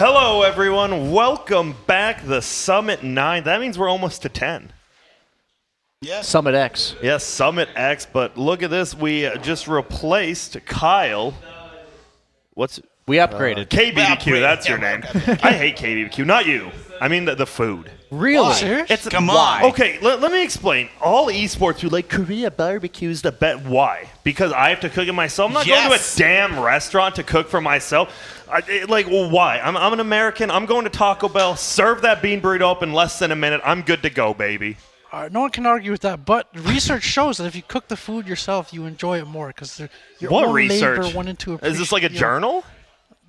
Hello, everyone. Welcome back. The Summit 9. That means we're almost to 10. Yeah. Summit X. Yes, Summit X. But look at this. We just replaced Kyle. We upgraded. KBBQ, that's your name. I hate KBBQ. Not you. I mean the food. Really? It's Come on. Okay, let me explain. All esports do like Korea barbecues the bet. Why? Because I have to cook it myself. I'm not going to a damn restaurant to cook for myself. Why? I'm an American. I'm going to Taco Bell. Serve that bean burrito up in less than a minute. I'm good to go, baby. No one can argue with that, but research shows that if you cook the food yourself, you enjoy it more because your What own research? labor went into Is this like a journal?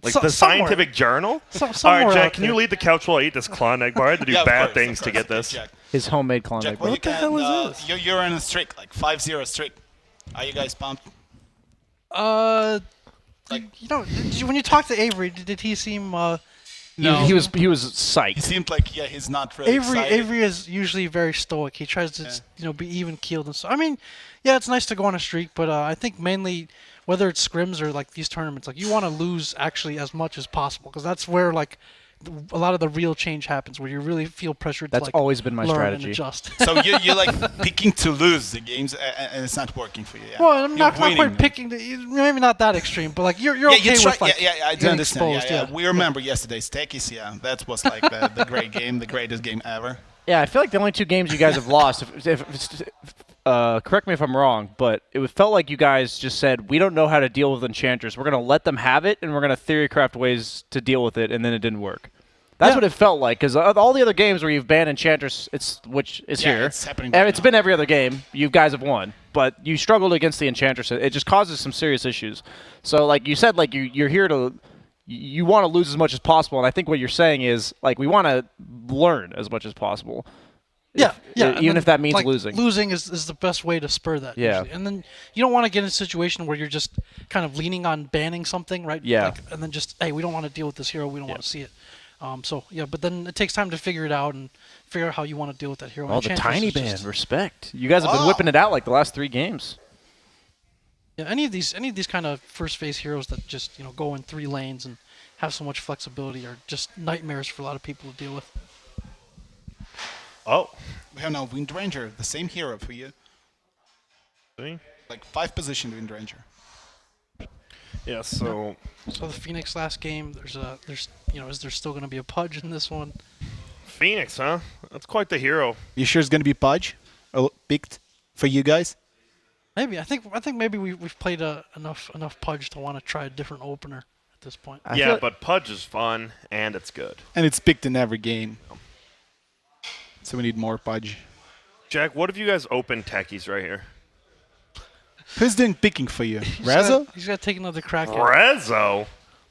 Like So- the somewhere. scientific journal? All somewhere right, Jack, out can you there. leave the couch while I eat this Klondike bar? I had to do Yeah, of bad course, things of to course. get this. Jack, His homemade Klondike. Jack, what the hell is this? You're on a streak, like 5-0 streak. Are you guys pumped? When you talked to Avery, did he seem? No. He was He psyched. seemed like he's not really excited. Avery is usually very stoic. He tries to be even keeled and so. I mean, yeah, it's nice to go on a streak, but I think mainly whether it's scrims or like these tournaments, like you want to lose actually as much as possible because that's where like a lot of the real change happens, where you really feel pressured. That's to, like, always been my learn strategy. And adjust. So you're like picking to lose the games, and it's not working for you. Yeah. Well, I'm not You're quite winning. picking. Maybe not that extreme, but like you're Yeah, okay you try, with like I do getting understand. exposed. Yeah. We remember yesterday's Techies. Yeah, that was like the great game, the greatest game ever. Yeah, I feel like the only two games you guys have lost, correct me if I'm wrong, but it felt like you guys just said, we don't know how to deal with Enchanters. We're going to let them have it, and we're going to theorycraft ways to deal with it, and then it didn't work. That's what it felt like, because all the other games where you've banned Enchanters, which is here, it's happening and right it's now. been every other game, you guys have won, but you struggled against the Enchanters. It just causes some serious issues. So, like you said, like you're here to... You want to lose as much as possible, and I think what you're saying is, like, we want to learn as much as possible. Yeah. Even if that means like, losing. Losing is the best way to spur that. Yeah. Usually. And then you don't want to get in a situation where you're just kind of leaning on banning something, right? Yeah. Like, and then just, hey, we don't want to deal with this hero. We don't want to see it. But then it takes time to figure it out and figure out how you want to deal with that hero. Oh, And the Enchantress tiny is ban. just- Respect. You guys have been whipping it out like the last 3 games. Yeah, any of these kind of first phase heroes that just go in 3 lanes and have so much flexibility are just nightmares for a lot of people to deal with. Oh. We have now Wind Ranger, the same hero for you. See? Like 5 position Wind Ranger. Yeah, so... So the Phoenix last game, is there still going to be a Pudge in this one? Phoenix, huh? That's quite the hero. You sure it's gonna be Pudge picked for you guys? Maybe I think maybe we've played enough Pudge to want to try a different opener at this point. Yeah, but Pudge is fun, and it's good. And it's picked in every game. So we need more Pudge. Jack, what if you guys open techies right here? Who's doing picking for you? Rezo? He's got to take another crack at it. Rezo?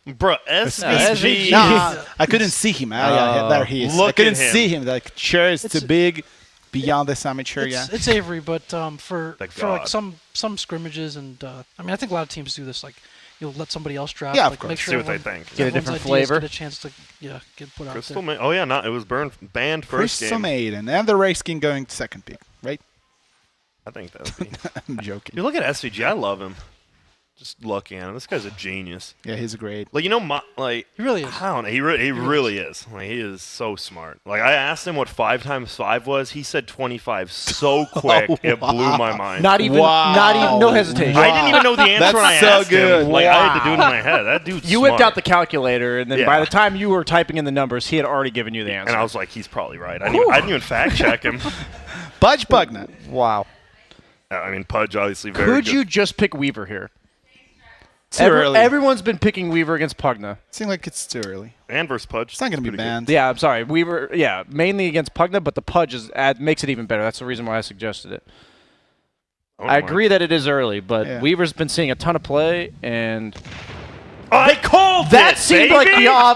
Bro, SVG. Nah, I couldn't see him. Yeah, there he is. Look I couldn't at him. see him. Like, chair is too big, beyond this amateur. Yeah. It's Avery, but for Thank like God. some scrimmages and I think a lot of teams do this. Like you'll let somebody else draft. Yeah, of like, course. Make sure See what they everyone- think. Get a everyone's different ideas flavor. Get a chance to get put out Crystal there. Ma- Oh, yeah, it was banned first Crystal game. Maiden and the race king going to second pick, right? I think that would be... I'm joking. Dude, look at SVG. I love him. Just looking at him. This guy's a genius. Yeah, he's great. Like, He really is. I don't know. He really is. Like, he is so smart. Like, I asked him what 5 times 5 was. He said 25 so quick. It blew my mind. Not even, no hesitation. I didn't even know the answer That's when I so asked good. him. Like, I had to do it in my head. That dude's You smart. whipped out the calculator, and then Yeah. by the time you were typing in the numbers, he had already given you the answer. And I was like, he's probably right. I didn't even fact check him. Pudge Pugna. wow. I mean, Pudge obviously very Could good. you just pick Weaver here? Too early. Everyone's been picking Weaver against Pugna. Seems like it's too early. And versus Pudge. It's not going to be Pretty good. banned. Yeah, I'm sorry. Weaver, mainly against Pugna, but the Pudge makes it even better. That's the reason why I suggested it. I agree that it is early, but Yeah. Weaver's been seeing a ton of play, and I called that it, seemed baby! like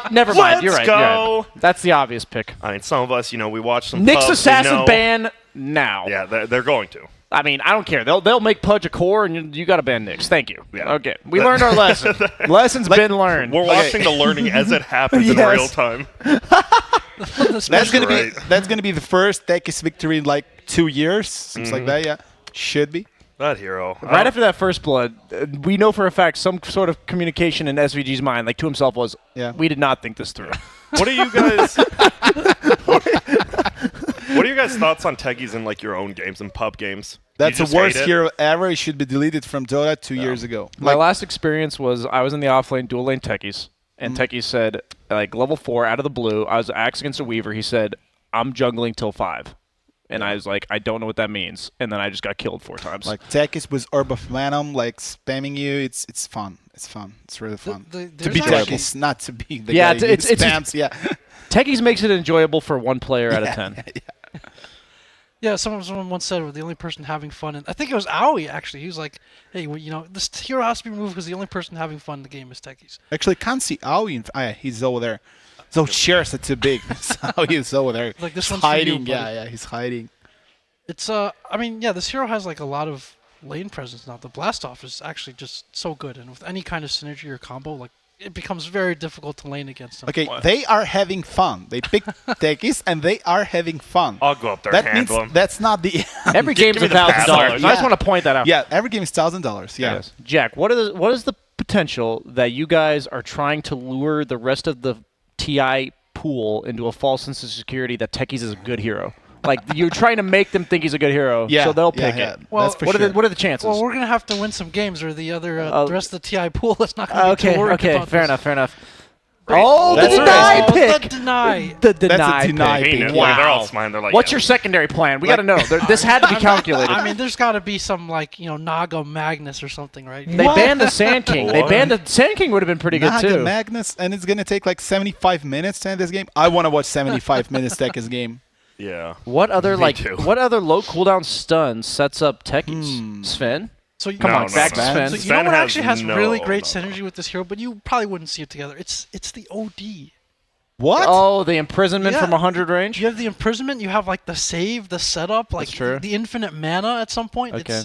the never mind. You're Let's right. go. You're right. That's the obvious pick. I mean, some of us, we watch some Nyx pubs, we Assassin know. ban now. Yeah, they're going to. I mean, I don't care. They'll make Pudge a core, and you got to ban Nyx. Thank you. Yeah. Okay. We learned our lesson. Lesson's been learned. We're watching the learning as it happens in Yes. real time. That's going to right. be the first Techies victory in like 2 years. Seems like that, yeah. Should be. That hero. Right after that first blood, we know for a fact some sort of communication in SVG's mind, like to himself, was, we did not think this through. What are you guys? What are your guys' thoughts on Techies in like your own games and pub games? That's the worst hero ever. It should be deleted from Dota 2 years ago. My last experience was I was in the offlane dual lane Techies, and Techies said, like level 4 out of the blue, I was axe against a Weaver. He said, I'm jungling till 5. And I was like, I don't know what that means. And then I just got killed 4 times. Like Techies with Orb of Venom, like spamming you. It's fun. It's fun. It's really fun. To be Techies, not to be the guy who spams. Techies makes it enjoyable for 1 player out of 10. Yeah, someone once said we're the only person having fun. And I think it was Aoi, actually. He was like, hey, well, this hero has to be removed because the only person having fun in the game is Techies. Actually, can't see Aoi. He's over there. So chairs are too big. Aoi is over there. Like this one's hiding. For you, he's hiding. It's I mean, this hero has like a lot of lane presence now. The blast off is actually just so good, and with any kind of synergy or combo, like it becomes very difficult to lane against them. Okay, they are having fun. They pick Techies and they are having fun. I'll go up there and handle them. That's not the every game's $1,000. I just want to point that out. Yeah, every game is $1,000. Yeah. Yes. Jack, what is the potential that you guys are trying to lure the rest of the TI pool into a false sense of security that Techies is a good hero? Like, you're trying to make them think he's a good hero, so they'll pick it. Well, what are the chances? Well, we're going to have to win some games, or the rest of the TI pool that's not going to be too worried about fair this. enough. Oh, the deny pick! The deny. The deny That's a deny pick. pick. Wow. They're all smiling. They're like, what's your secondary plan? We got to know. This had to be calculated. I mean, there's got to be some, like, Naga Magnus or something, right? They banned the Sand King. Sand King would have been pretty good, Naga too. Magnus, and it's going to take like 75 minutes to end this game. I want to watch 75 minutes Techies game. Yeah. What other Me too. what other low cooldown stun sets up Techies? Sven? So Come on, back to Sven. So you know what actually has really great synergy with this hero, but you probably wouldn't see it together. It's the OD. What? Oh, the imprisonment from 100 range? You have the imprisonment, you have like the save, the setup, like the infinite mana at some point. Okay.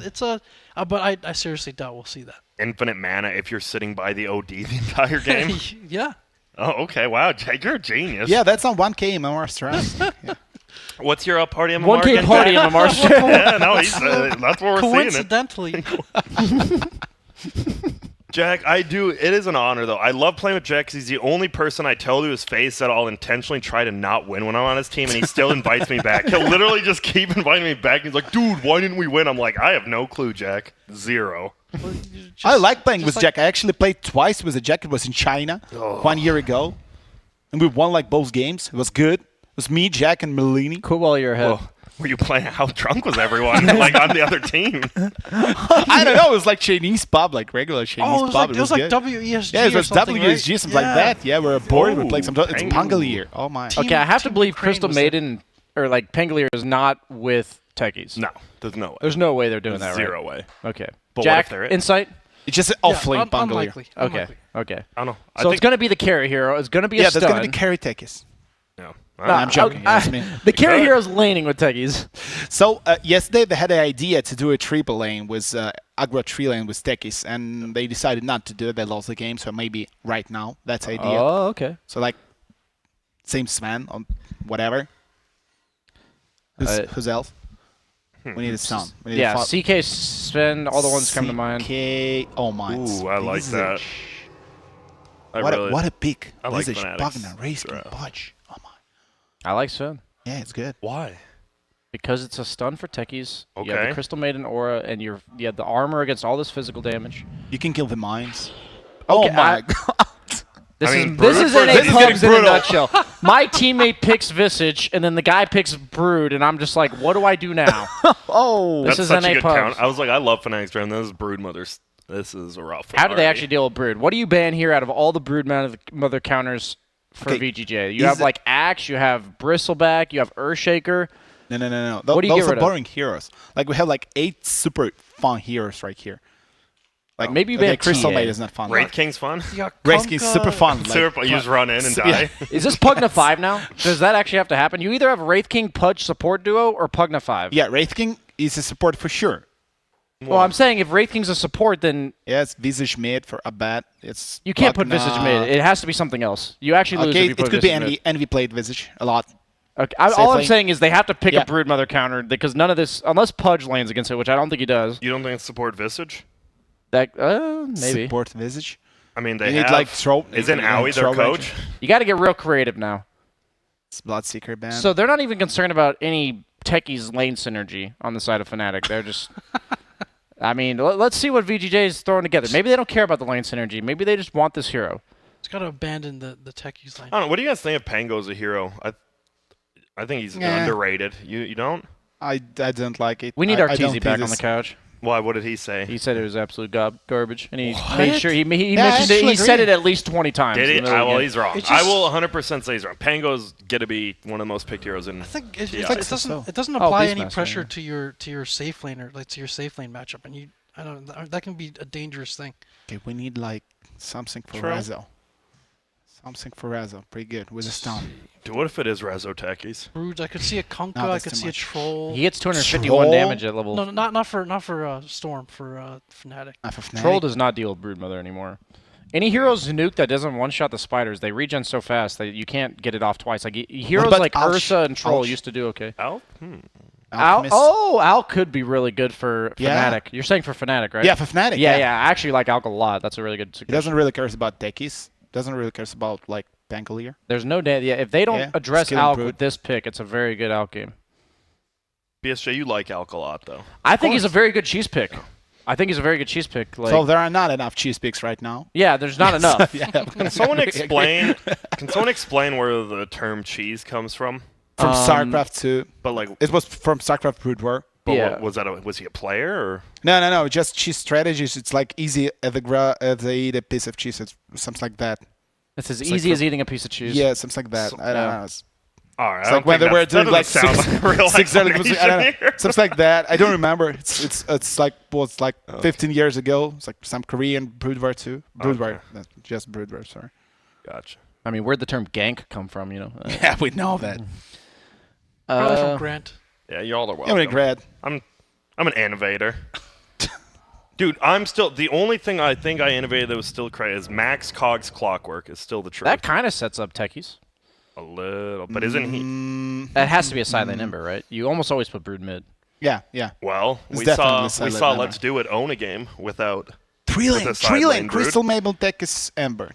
But I seriously doubt we'll see that. Infinite mana if you're sitting by the OD the entire game? Yeah. Oh, okay. Wow, Jake, you're a genius. Yeah, that's on 1K MMR stress. What's your party MMR? 1K party MMR stress. Yeah, no, that's what we're Coincidentally. seeing it. Jack, it is an honor, though. I love playing with Jack because he's the only person I tell to his face that I'll intentionally try to not win when I'm on his team, and he still invites me back. He'll literally just keep inviting me back. He's like, dude, why didn't we win? I'm like, I have no clue, Jack. Zero. I like playing with Jack. I actually played twice with Jack. It was in China 1 year ago. And we won like both games. It was good. It was me, Jack, and Melini. Cool while you're ahead. Whoa. Were you playing? How drunk was everyone? Like on the other team? I don't know. It was like Chinese pub, like regular Chinese pub. It was like WESG. Yeah, it was something, WESG, something like that. Yeah, we're bored. We're playing some. It's Pangolier. Oh my. Okay, I have to believe Crystal Maiden or like Pangolier is not with Techies. No, there's no way. There's no way they're doing that. Zero right? way. Okay. But Jack, what if they're it? insight. It's just off-lane Pangolier. Unlikely. Okay. I don't know. So it's going to be the carry hero. It's going to be a stun. there's going to be carry Techies. No. I'm joking. The carry hero is laning with Techies. So yesterday they had an idea to do a triple lane with aggro 3 lane with Techies, and they decided not to do it. They lost the game, so maybe right now that's the idea. Oh, okay. So like same Sven on whatever. Who's else? We need a stun. Yeah, CK, Sven, all the ones come to mind. CK, oh my. Ooh, I like that. What a pick. I like Visage, Fnatic's Bugner, Raiskin, Budge. Oh my. I like Sven. Yeah, it's good. Why? Because it's a stun for Techies. Okay. You have the Crystal Maiden aura, and you have the armor against all this physical damage. You can kill the mines. Okay, oh my god. This is NA Pubs in a nutshell. My teammate picks Visage, and then the guy picks Brood, and I'm just like, what do I do now? That's is such NA a good Pubs. count. I was like, I love Fnatic's Dragon. This is Brood Mothers. This is a rough one. How do they already. actually deal with Brood? What do you ban here out of all the Brood mother counters for VGJ? You have like Axe, you have Bristleback, you have Earthshaker. No. What do you Those get rid are of? boring heroes. Like we have like 8 super fun heroes right here. Like maybe you ban Crystal TA. Maid is not fun. Wraith King's fun? Wraith King's super fun. You just run in and die. Is this Pugna 5 now? Does that actually have to happen? You either have Wraith King Pudge support duo or Pugna 5. Yeah, Wraith King is a support for sure. Well, I'm saying if Wraith King's a support, then yeah, it's Visage mid for a bat. It's you can't put Visage mid. It has to be something else. You actually lose if you put it could Visage be mid. Envy played Visage a lot. Okay, all I'm Safely. saying is they have to pick Yeah. a Broodmother counter because none of this, unless Pudge lanes against it, which I don't think he does. You don't think it's support Visage? That maybe Support Visage. I mean, they You need, have. like, throw- Isn't you know, Owie their throw coach? you got to get real creative now. It's Bloodseeker ban. So they're not even concerned about any techies lane synergy on the side of Fnatic. They're just. I mean, let's see what VGJ is throwing together. Maybe they don't care about the lane synergy. Maybe they just want this hero. It's got to abandon the techies lane. I don't know. What do you guys think of Pango as a hero? I think he's Yeah. underrated. You don't? I don't like it. We need I our don't TZ think back on this- the couch. Why? What did he say? He said it was absolute garbage, and he made sure he mentioned I it. He actually said agree. it at least 20 times. Did in he? the middle of the Well, game. he's wrong. It I just- will 100% say he's wrong. Pango's gonna be one of the most picked heroes in. I think it, Yeah. it, I it doesn't so. it doesn't Oh, apply any Beastmaster, pressure yeah. to your safe lane or like to your safe lane matchup, and I don't that can be a dangerous thing. Okay, we need like something for True. Rezo. Something for Rezo. Pretty good with a stone. Dude, what if it is Rezo Techies? Broods, I could see a Kunkka, No, I that's could too see a much. Troll. He gets 251 Troll? damage at level. No, not for Storm, for Fnatic. Not for Fnatic. Troll does not deal with Broodmother anymore. Any heroes nuke that doesn't one-shot the spiders, they regen so fast that you can't get it off twice. Like heroes about like Alch? Ursa and Troll Alch? used to do okay. Al? Alchemist. Al could be really good for Yeah. Fnatic. You're saying for Fnatic, right? Yeah, for Fnatic. Yeah, I actually like Alk a lot. That's a really good He suggestion. doesn't really care about techies. Doesn't really care about like Pangolier. There's no doubt. Yeah, if they don't Yeah, address skill Alk improved. with this pick, it's a very good Alk game. BSJ, you like Alk a lot, though. I think he's a very good cheese pick. I think he's a very good cheese pick. Like, So there are not enough cheese picks right now. yeah, there's not enough. Yeah. Can someone explain? Can someone explain where the term cheese comes from? From StarCraft 2. But like, It was from StarCraft Brood War. but Yeah. was he a player or? No. Just cheese strategies. It's like easy as they eat a piece of cheese. It's something like that. It's as like easy for- as eating a piece of cheese. Yeah, something like that. So- I don't yeah. know. It's All right, it's like when they were doing like sound six, like a real six I don't know, explanation here. something like that. I don't remember. It's like 15 years ago. It's like some Korean Brood War 2. Brood War, not just Brood War. Sorry. Gotcha. I mean, where'd the term gank come from? You know. Yeah, we know that. Probably from Grant. Yeah, you all are Yeah, welcome. regret. I'm an innovator. Dude, I'm still the only thing I think I innovated that was still crazy is Max Cog's Clockwork is still the truth. That kind of sets up techies. A little, but isn't he? That has to be a silent ember, right? You almost always put brood mid. Yeah. Well, It's we definitely saw silent member. Let's Do It own a game without. Three With lane, a side lane Brood. Crystal Mabel Tech is Ember.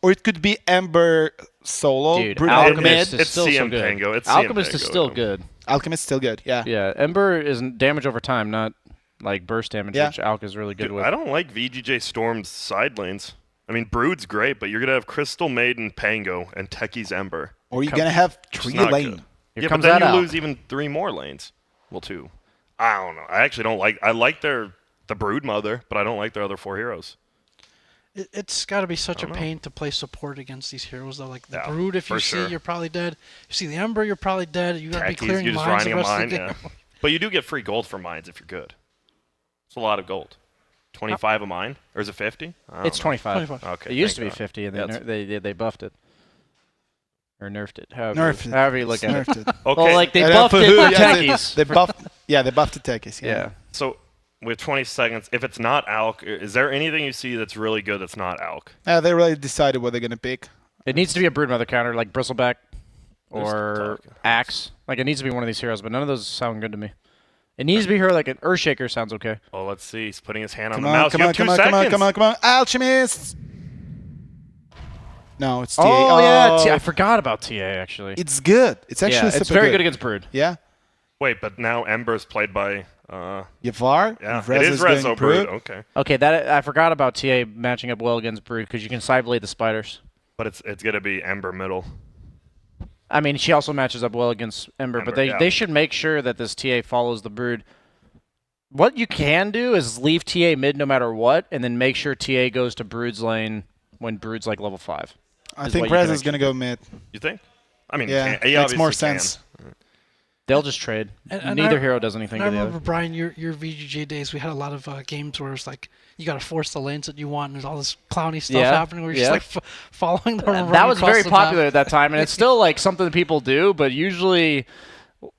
Or it could be Ember solo. Dude, Brood Alchemist mid. is still so CM good. Pango. It's CM Alchemist is Pango, still though. good. Alchemist still good. Yeah. Yeah, Ember is damage over time, not like burst damage, Yeah. which Alk is really good Dude, with. I don't like VGJ.Storm's side lanes. I mean, Brood's great, but you're gonna have Crystal Maiden, Pango, and Techie's Ember. Or you're gonna have It's three not lane. good. Here Yeah, but comes then that you Alk. lose even 3 more lanes. Well, 2. I don't know. I actually don't like. I like the Brood Mother, but I don't like their other 4 heroes. It's got to be such a don't know. pain to play support against these heroes though. Like the Yeah, Brood, if you for see, sure. you're probably dead. You see the Ember, you're probably dead. You got to be Techies, clearing you're just mines the grinding a rest of mine, the yeah. game. But you do get free gold for mines if you're good. It's a lot of gold. 25 a mine, or is it 50? I don't It's know. 25. 25. Okay. It used to thank be God. 50, and Yeah, they buffed it. Or nerfed it. Nerfed it. However you look at it. Nerfed it. Okay. Well, like they And buffed for it who? for Yeah, techies. They buffed. Yeah, they buffed the techies. Yeah. So with 20 seconds, if it's not Alk, is there anything you see that's really good that's not Alk? They really decided what they're gonna pick. It needs to be a Broodmother counter, like Bristleback There's or talk. Axe. Like, it needs to be one of these heroes, but none of those sound good to me. It needs to be her, like an Earthshaker sounds okay. Oh, let's see. He's putting his hand on Come the on, mouse. come You on, have 2 come on, seconds. come on, come on, Alchemist. No, it's TA. Oh, yeah. I forgot about TA, actually. It's good. It's actually yeah, it's super very good against Brood. Yeah. Wait, but now Ember's played by. Yavar. Yeah, Rez it is going Rezo Brood. Brood. Okay, Okay, that I forgot about TA matching up well against Brood because you can sideblade the spiders. but it's gonna be Ember middle. I mean, she also matches up well against Ember, but Ember, yeah. they should make sure that this TA follows the Brood. What you can do is leave TA mid no matter what, and then make sure TA goes to Brood's lane when Brood's like level 5. I Is think what you Rez can is gonna go mid. You think? I mean, Yeah, he makes more obviously can. sense. They'll just trade. And Neither I- hero does anything I to the remember other. Brian, your VGJ days. We had a lot of games where it's like you got to force the lanes that you want, and there's all this clowny stuff Yeah, happening where you're yeah. just like following the. That was very popular at that time, and it's still like something that people do. But usually,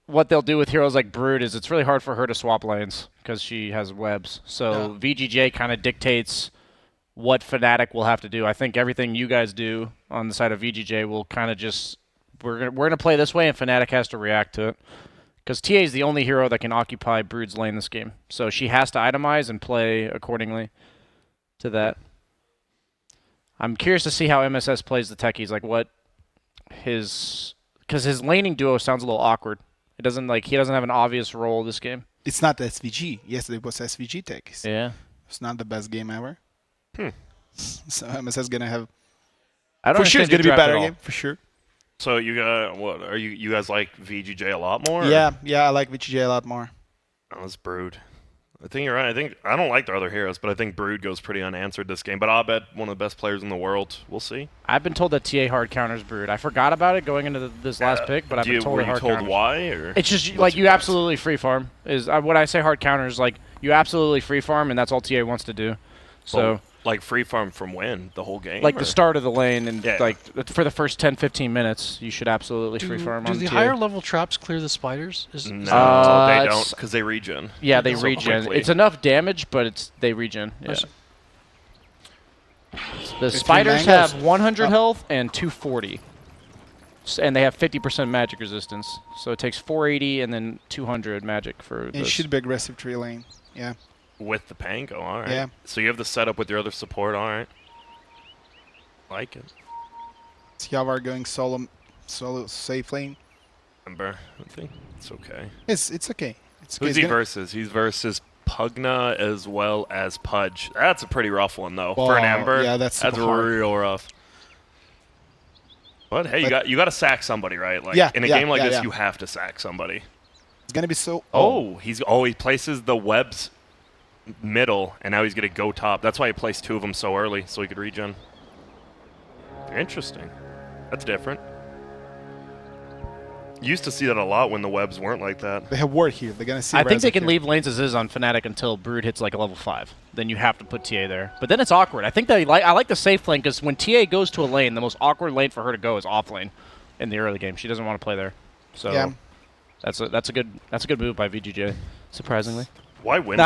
what they'll do with heroes like Brood is it's really hard for her to swap lanes because she has webs. So VGJ kind of dictates what Fnatic will have to do. I think everything you guys do on the side of VGJ will kind of just we're gonna play this way, and Fnatic has to react to it. Because TA is the only hero that can occupy Brood's lane this game, so she has to itemize and play accordingly to that. I'm curious to see how MSS plays the techies, like what because his laning duo sounds a little awkward. It doesn't he doesn't have an obvious role this game. It's not SVG. Yesterday was SVG tech. Yeah, It's not the best game ever. So MSS gonna have I don't for sure. It's understand gonna be a your draft better at all. game for sure. So you got what? Are you guys like VGJ a lot more? or- Yeah, I like VGJ a lot more. Oh, it's Brood. I think you're right. I don't like the other heroes, but I think Brood goes pretty unanswered this game. But I'll bet one of the best players in the world. We'll see. I've been told that TA hard counters Brood. I forgot about it going into this last pick, but I've been told Were it you hard told counters. why? Or It's just what's like your you guess? absolutely free farm. When I say hard counters, like you absolutely free farm, and that's all TA wants to do. So. Well, like free farm from when? The whole game? Like or? the start of the lane, and Yeah. like for the first 10-15 minutes, you should absolutely free farm Do on the TA. higher level traps clear the spiders? No, they it's- don't, because they regen. Yeah, they So regen. quickly. It's enough damage, but they regen. Yeah. see. The spiders mangoes. have 100 health and 240, and they have 50% magic resistance. So it takes 480 and then 200 magic for. It those. should be aggressive tree lane. Yeah. With the Pango, all right. Yeah. So you have the setup with your other support, all right. Like it. It's Yavar going solo safe lane. Remember, I think it's okay. It's okay. It's okay. Who's It's he gonna- versus? He's versus Pugna as well as Pudge. That's a pretty rough one, though. Oh, For an Ember, yeah, that's super hard. real rough. But hey, you got to sack somebody, right? Like Yeah, in a yeah, game like yeah, this, yeah. you have to sack somebody. It's gonna be so. He places the webs middle, and now he's gonna go top. That's why he placed two of them so early, so he could regen. Interesting. That's different. Used to see that a lot when the webs weren't like that. They have ward here. They're gonna see. I think Reza they can here. leave lanes as is on Fnatic until Brood hits like a level 5. Then you have to put TA there. But then it's awkward. I think I like the safe lane because when TA goes to a lane, the most awkward lane for her to go is off lane in the early game. She doesn't want to play there. So Yeah. that's a good move by VGJ, surprisingly. Why win?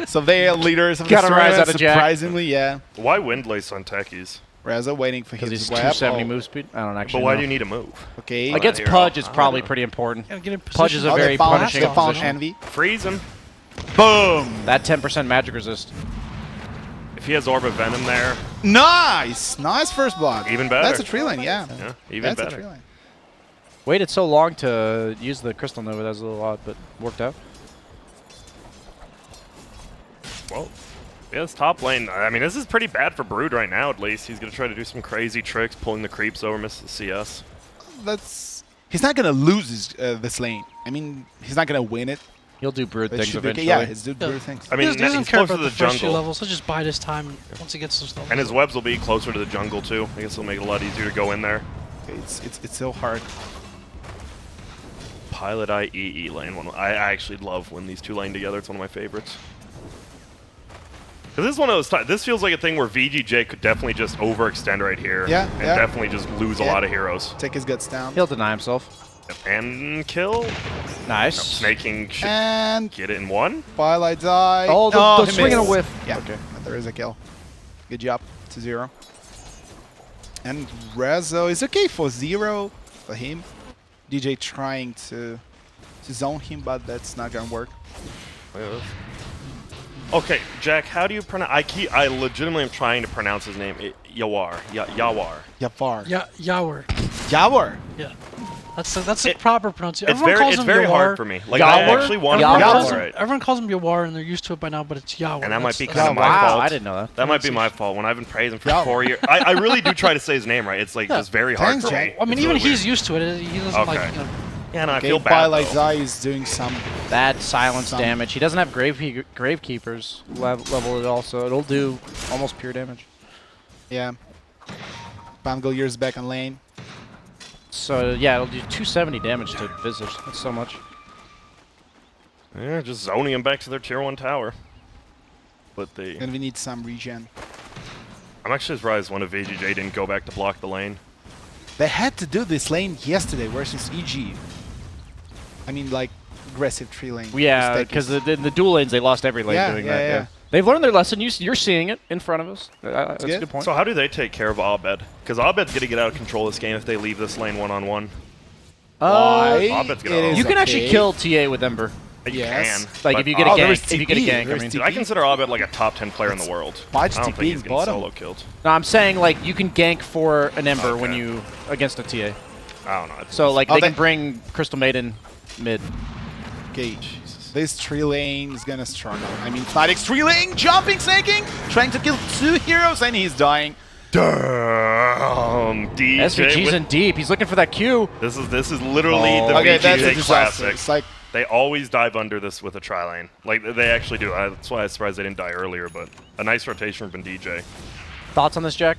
So they are leaders of Gotta the rise tournament, out of Jack. Surprisingly, yeah. Why Windlace on techies? Reza waiting for Because his he's web. 270 Oh, move speed. I don't But actually why know. do you need a move? Okay. Against hero? Pudge, it's I probably don't know. pretty important. Yeah, get in Pudge is a position. very they found, punishing they found position. Envy. Freeze him. Boom. That 10% magic resist. If he has Orb of Venom there, Nice. Nice first block. Even better. That's a tree lane, yeah. yeah, even That's a better. tree lane. Waited so long to use the Crystal Nova. That was a little odd, but worked out. Well, yeah, this top lane, I mean, this is pretty bad for Brood right now, at least. He's going to try to do some crazy tricks, pulling the creeps over, miss the CS. He's not gonna lose this lane. I mean, he's not gonna win it. He'll do Brood But it things should be okay. eventually. Yeah, he's doing weird things. I mean, he doesn't he's care closer about to the the first few jungle. levels. He'll just bide his time once he gets those levels. And his webs will be closer to the jungle, too. I guess it'll make it a lot easier to go in there. Okay, it's so hard. Pilot IEE lane. I actually love when these two lane together. It's one of my favorites. Because this is one of those times. This feels like a thing where VGJ could definitely just overextend right here. Yeah, And yeah. definitely just lose a Yeah. lot of heroes. Take his guts down. He'll deny himself. And kill. Nice. Snaking should And get it in one. Twilight die. Oh, the he swing and a missed. whiff. Yeah, Okay. but there is a kill. Good job. To 0. And Rezo is okay for 0 for him. DJ trying to zone him, but that's not gonna work. Okay, Jack, how do you pronounce? I legitimately am trying to pronounce his name. Yawar. Yawar. Yavar. Yeah, Yawar. Yawar. Yeah. That's the proper pronunciation. It's very hard for me. Like I Yawar? actually want to Yawar? pronounce it right. Everyone calls him Yawar, and they're used to it by now, but it's Yawar. And that might be That's- kind of Yawar. my Wow, fault. I didn't know that. That might be my fault. When I've been praising for Yawar. 4 years, I really do try to say his name right. It's like Yeah. just very hard Thanks, for Jack. me. I mean, It's even really he's weird. used to it. He doesn't like. Okay. You know, Yeah, no, I Okay, feel bad. Twilight though. Eye is doing some. That silence Some- damage. He doesn't have Gravekeepers level it all, so it'll do almost pure damage. Yeah. Bangle years back on lane. So yeah, it'll do 270 damage to Visage. That's so much. Yeah, just zoning him back to their tier 1 tower. But the And we need some regen. I'm actually surprised one of VGJ didn't go back to block the lane. They had to do this lane yesterday versus EG. I mean, like, aggressive tree lane. Yeah, Mistake because is- in the dual lanes they lost every lane yeah, doing yeah, that. yeah. They've learned their lesson. You're seeing it in front of us. That's a good. good point. So how do they take care of Abed? Because Abed's gonna get out of control this game if they leave this lane one-on-one. Why? Abed's gonna It is You can actually okay. kill TA with Ember. You Yes. can. Like but if you get a there is gank. If you get a TP, gank, there I is mean. Dude, I consider Abed like a top 10 player in the world. Why I does don't TP think he's in getting bottom? solo killed. No, I'm saying like you can gank for an Ember when Okay. you against a TA. I don't know. I think So like Oh, they they- can bring Crystal Maiden mid. Okay. This 3 lane is gonna struggle. I mean, Fnatic's 3 lane, jumping, snaking, trying to kill 2 heroes, and he's dying. Damn, DJ. SVG's with- in deep. He's looking for that Q. This is literally Oh. the Okay, that's a VGJ disaster. classic. It's like, They always dive under this with a tri-lane. Like, they actually do. That's why I was surprised they didn't die earlier, but a nice rotation from DJ. Thoughts on this, Jack?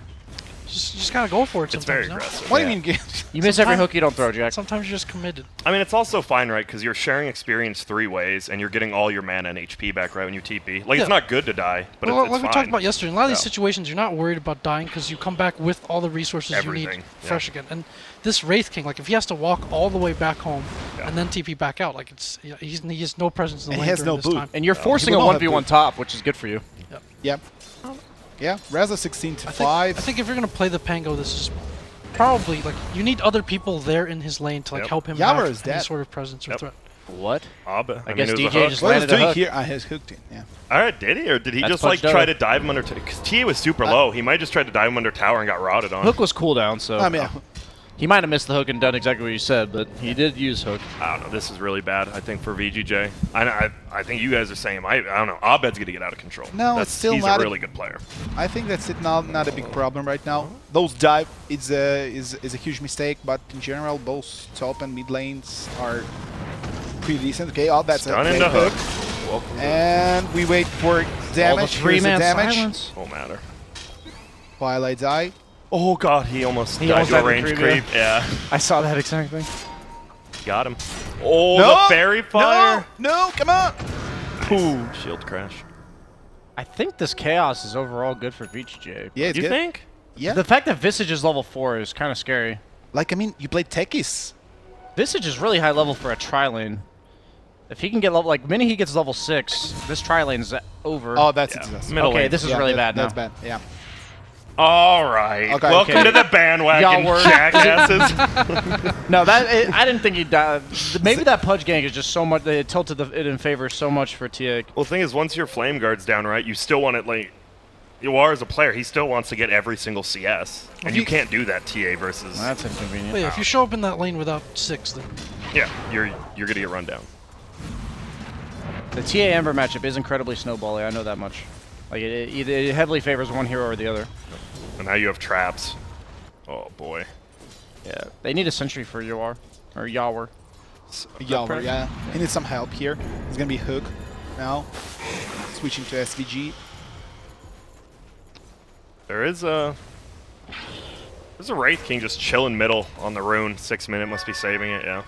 Just gotta go for it. It's Sometimes, very you know? aggressive. what do Yeah. you mean? You miss every Sometime- hook you don't throw, Jack. Sometimes you're just committed. I mean, it's also fine, right? Because you're sharing experience 3 ways, and you're getting all your mana and HP back right when you TP. Like, Yeah. it's not good to die, but Well, it's like we fine. talked about yesterday, in a lot of these Yeah. situations, you're not worried about dying because you come back with all the resources you need Everything, yeah. fresh again. And this Wraith King, like if he has to walk all the way back home Yeah. and then TP back out, like he has no presence in the And lane he has during no this boot. time. And you're forcing a will not have 1v1 boot. top, which is good for you. Yep. Yeah, Reza 16 to I 5. think if you're gonna play the Pango, this is probably like you need other people there in his lane to like Yep. help him Yawar have is any dead. sort of presence or Yep. threat. What? Abed. I guess mean, it was a DJ hook. just What is landed a doing hook. here? He's hooked in, yeah. All right, did he? Or did he That's just, like, punched try out. to dive him under... Because TA was super low. He might just try to dive him under tower and got routed on. Hook was cooldown, so I mean, he might have missed the hook and done exactly what you said, but he did use hook. I don't know. This is really bad, I think, for VGJ. I think you guys are saying, I don't know, Abed's going to get out of control. No, it's still he's not a a- really good player. I think that's it. Not a big problem right now. Those dive is a huge mistake, but in general, both top and mid lanes are pretty decent. Okay, all that's Stun okay, into hook. Welcome to And we wait for All the damage. Here's the 3-man damage. silence. won't matter. While I die. Oh, God, he almost He died almost to a died to range creep, creep. Yeah. I saw that exact thing. Got him. Oh, No! the fairy fire. No, come on! Ooh, shield crash. I think this chaos is overall good for VGJ. Yeah, it's You good. think? Yeah. The fact that Visage is level 4 is kind of scary. Like, I mean, you played Tekis. Visage is really high level for a tri-lane. If he can get level, like, minute he gets level 6, this tri-lane's over. Oh, that's Yeah. a disaster. Middle okay, lane. this is Yeah, really that- bad now. That's bad, yeah. All right. Okay, Welcome okay. to the bandwagon, Y'all were- jackasses. No, I didn't think he died. Maybe that pudge gank is just so much. They tilted it in favor so much for TA. Well, the thing is, once your flame guard's down, right, you still want it, like, you are as a player, he still wants to get every single CS. And you he- can't do that TA versus... That's inconvenient. But yeah, if you show up in that lane without 6, then Yeah, you're going to get run down. The TA Ember matchup is incredibly snowbally. I know that much. Like it heavily favors one hero or the other. And now you have traps. Oh, boy. Yeah, they need a sentry for Yawar or Yawar. Yawar, yeah. He needs some help here. He's gonna be Hook now. Switching to SVG. There's a Wraith King just chilling middle on the rune. 6 minute must be saving it, yeah.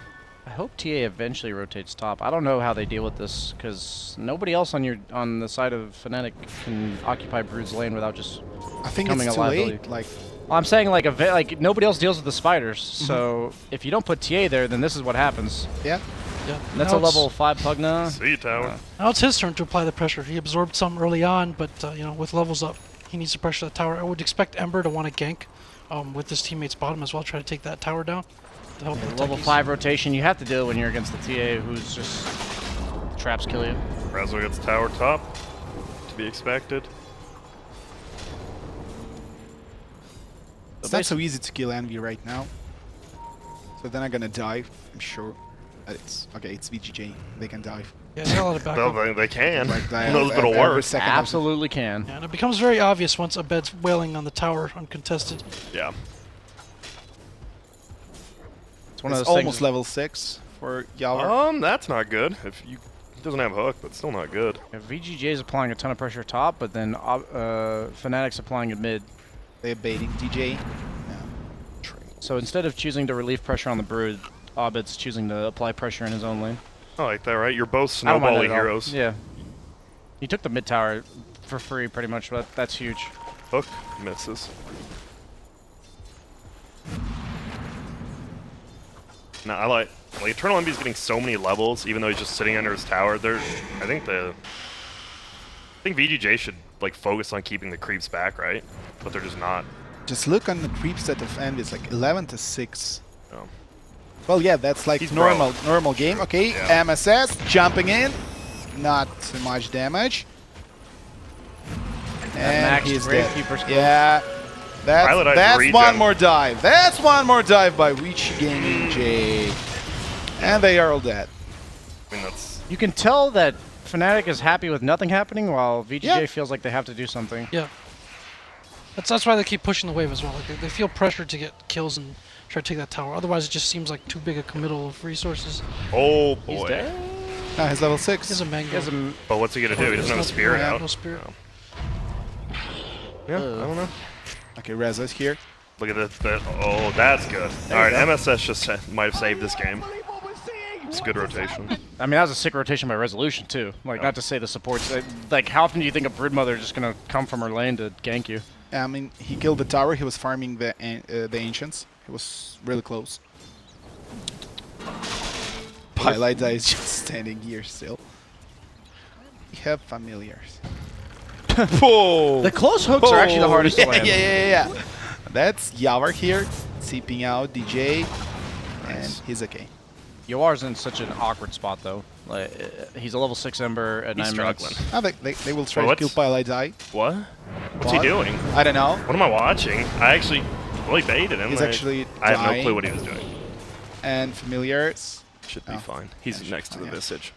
I hope TA eventually rotates top. I don't know how they deal with this because nobody else on the side of Fnatic can occupy Brood's lane without just. I think Becoming it's a too late. liability. Like, Well, I'm saying like nobody else deals with the spiders. So if you don't put TA there, then this is what happens. yeah. yeah. And that's now a it's- level 5 Pugna. See you, tower. Now it's his turn to apply the pressure. He absorbed some early on, but with levels up, he needs to pressure that tower. I would expect Ember to want to gank with his teammate's bottom as well, try to take that tower down. To help the Level techies. 5 rotation, you have to do it when you're against the TA who's just traps kill you. Razzle gets tower top. To be expected. It's not so easy to kill Envy right now. So then I'm gonna dive, I'm sure. It's okay, it's VGJ. They can dive. Yeah, they got a lot of backup. They can. Like, Who knows if it'll every work? second of- Absolutely can. Yeah, and it becomes very obvious once Abed's wailing on the tower uncontested. Yeah. It's one of It's those almost things. level 6 for Yawar. That's not good. If you he doesn't have hook, but still not good. Yeah, VGJ is applying a ton of pressure top, but then Fnatic's applying it mid. They're baiting DJ. Yeah. So instead of choosing to relieve pressure on the Brood, Abed's choosing to apply pressure in his own lane. I like that, right? You're both I don't mind snowbally that at all. heroes. Yeah. He took the mid tower for free, pretty much. But that's huge. Hook misses. Now I like Eternal Envy's getting so many levels, even though he's just sitting under his tower. I think think VGJ should like focus on keeping the creeps back, right? But they're just not. Just look on the creep set of end. It's like 11-6. Oh. Well, yeah, that's like He's normal game. Okay, Yeah. MSS jumping in, not too much damage. And max he's Grave dead. Keeper's Yeah, Pilot eyes that's regen. one more dive. That's one more dive by Witch Gaming J, and they are all dead. I mean, that's You can tell that Fnatic is happy with nothing happening, while VGJ Yeah. feels like they have to do something. Yeah. That's why they keep pushing the wave as well. Like they feel pressured to get kills and try to take that tower. Otherwise, it just seems like too big a committal of resources. oh He's boy. dead. Now he's level 6. He's a mango. He has a But what's he gonna do? He doesn't have a spirit yeah, out. No spirit. Oh. Yeah, I don't know. Okay, Reza's here. Look at this. Oh, that's good. All right, MSS just might have saved this game. It's a good rotation. I mean, that was a sick rotation by Resolution, too. Like, not to say the supports. Like, how often do you think a Broodmother is just going to come from her lane to gank you? I mean, he killed the tower. He was farming the ancients. He was really close. Pylida is just standing here still. We have familiars. Whoa! The close hooks are actually the hardest yeah, to land. Yeah. That's Yavar here, seeping out DJ, and he's okay. Yoar's in such an awkward spot, though. Like, he's a level 6 Ember at He's 9 struggling. minutes. Oh, they will try Well, to kill Pylida. What? What's he What? doing? I don't know. What am I watching? I actually really baited him. He's actually I have no dying. clue what he was doing. And familiars. Should be Oh. fine. He's Yeah, next to the yeah. Visage.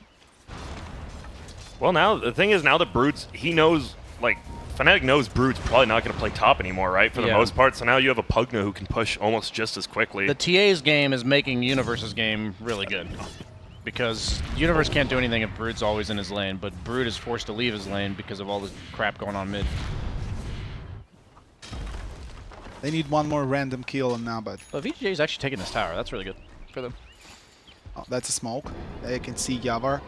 Well, now the thing is, now that Brood's, he knows, like, Fnatic knows Brood's probably not going to play top anymore, right? For the Yeah. most part. So now you have a Pugna who can push almost just as quickly. The TA's game is making Universe's game really good. Because Universe can't do anything if Brood's always in his lane, but Brood is forced to leave his lane because of all the crap going on mid. They need one more random kill on now, but But VGJ is actually taking this tower. That's really good for them. oh, that's a smoke. There you can see Yavar.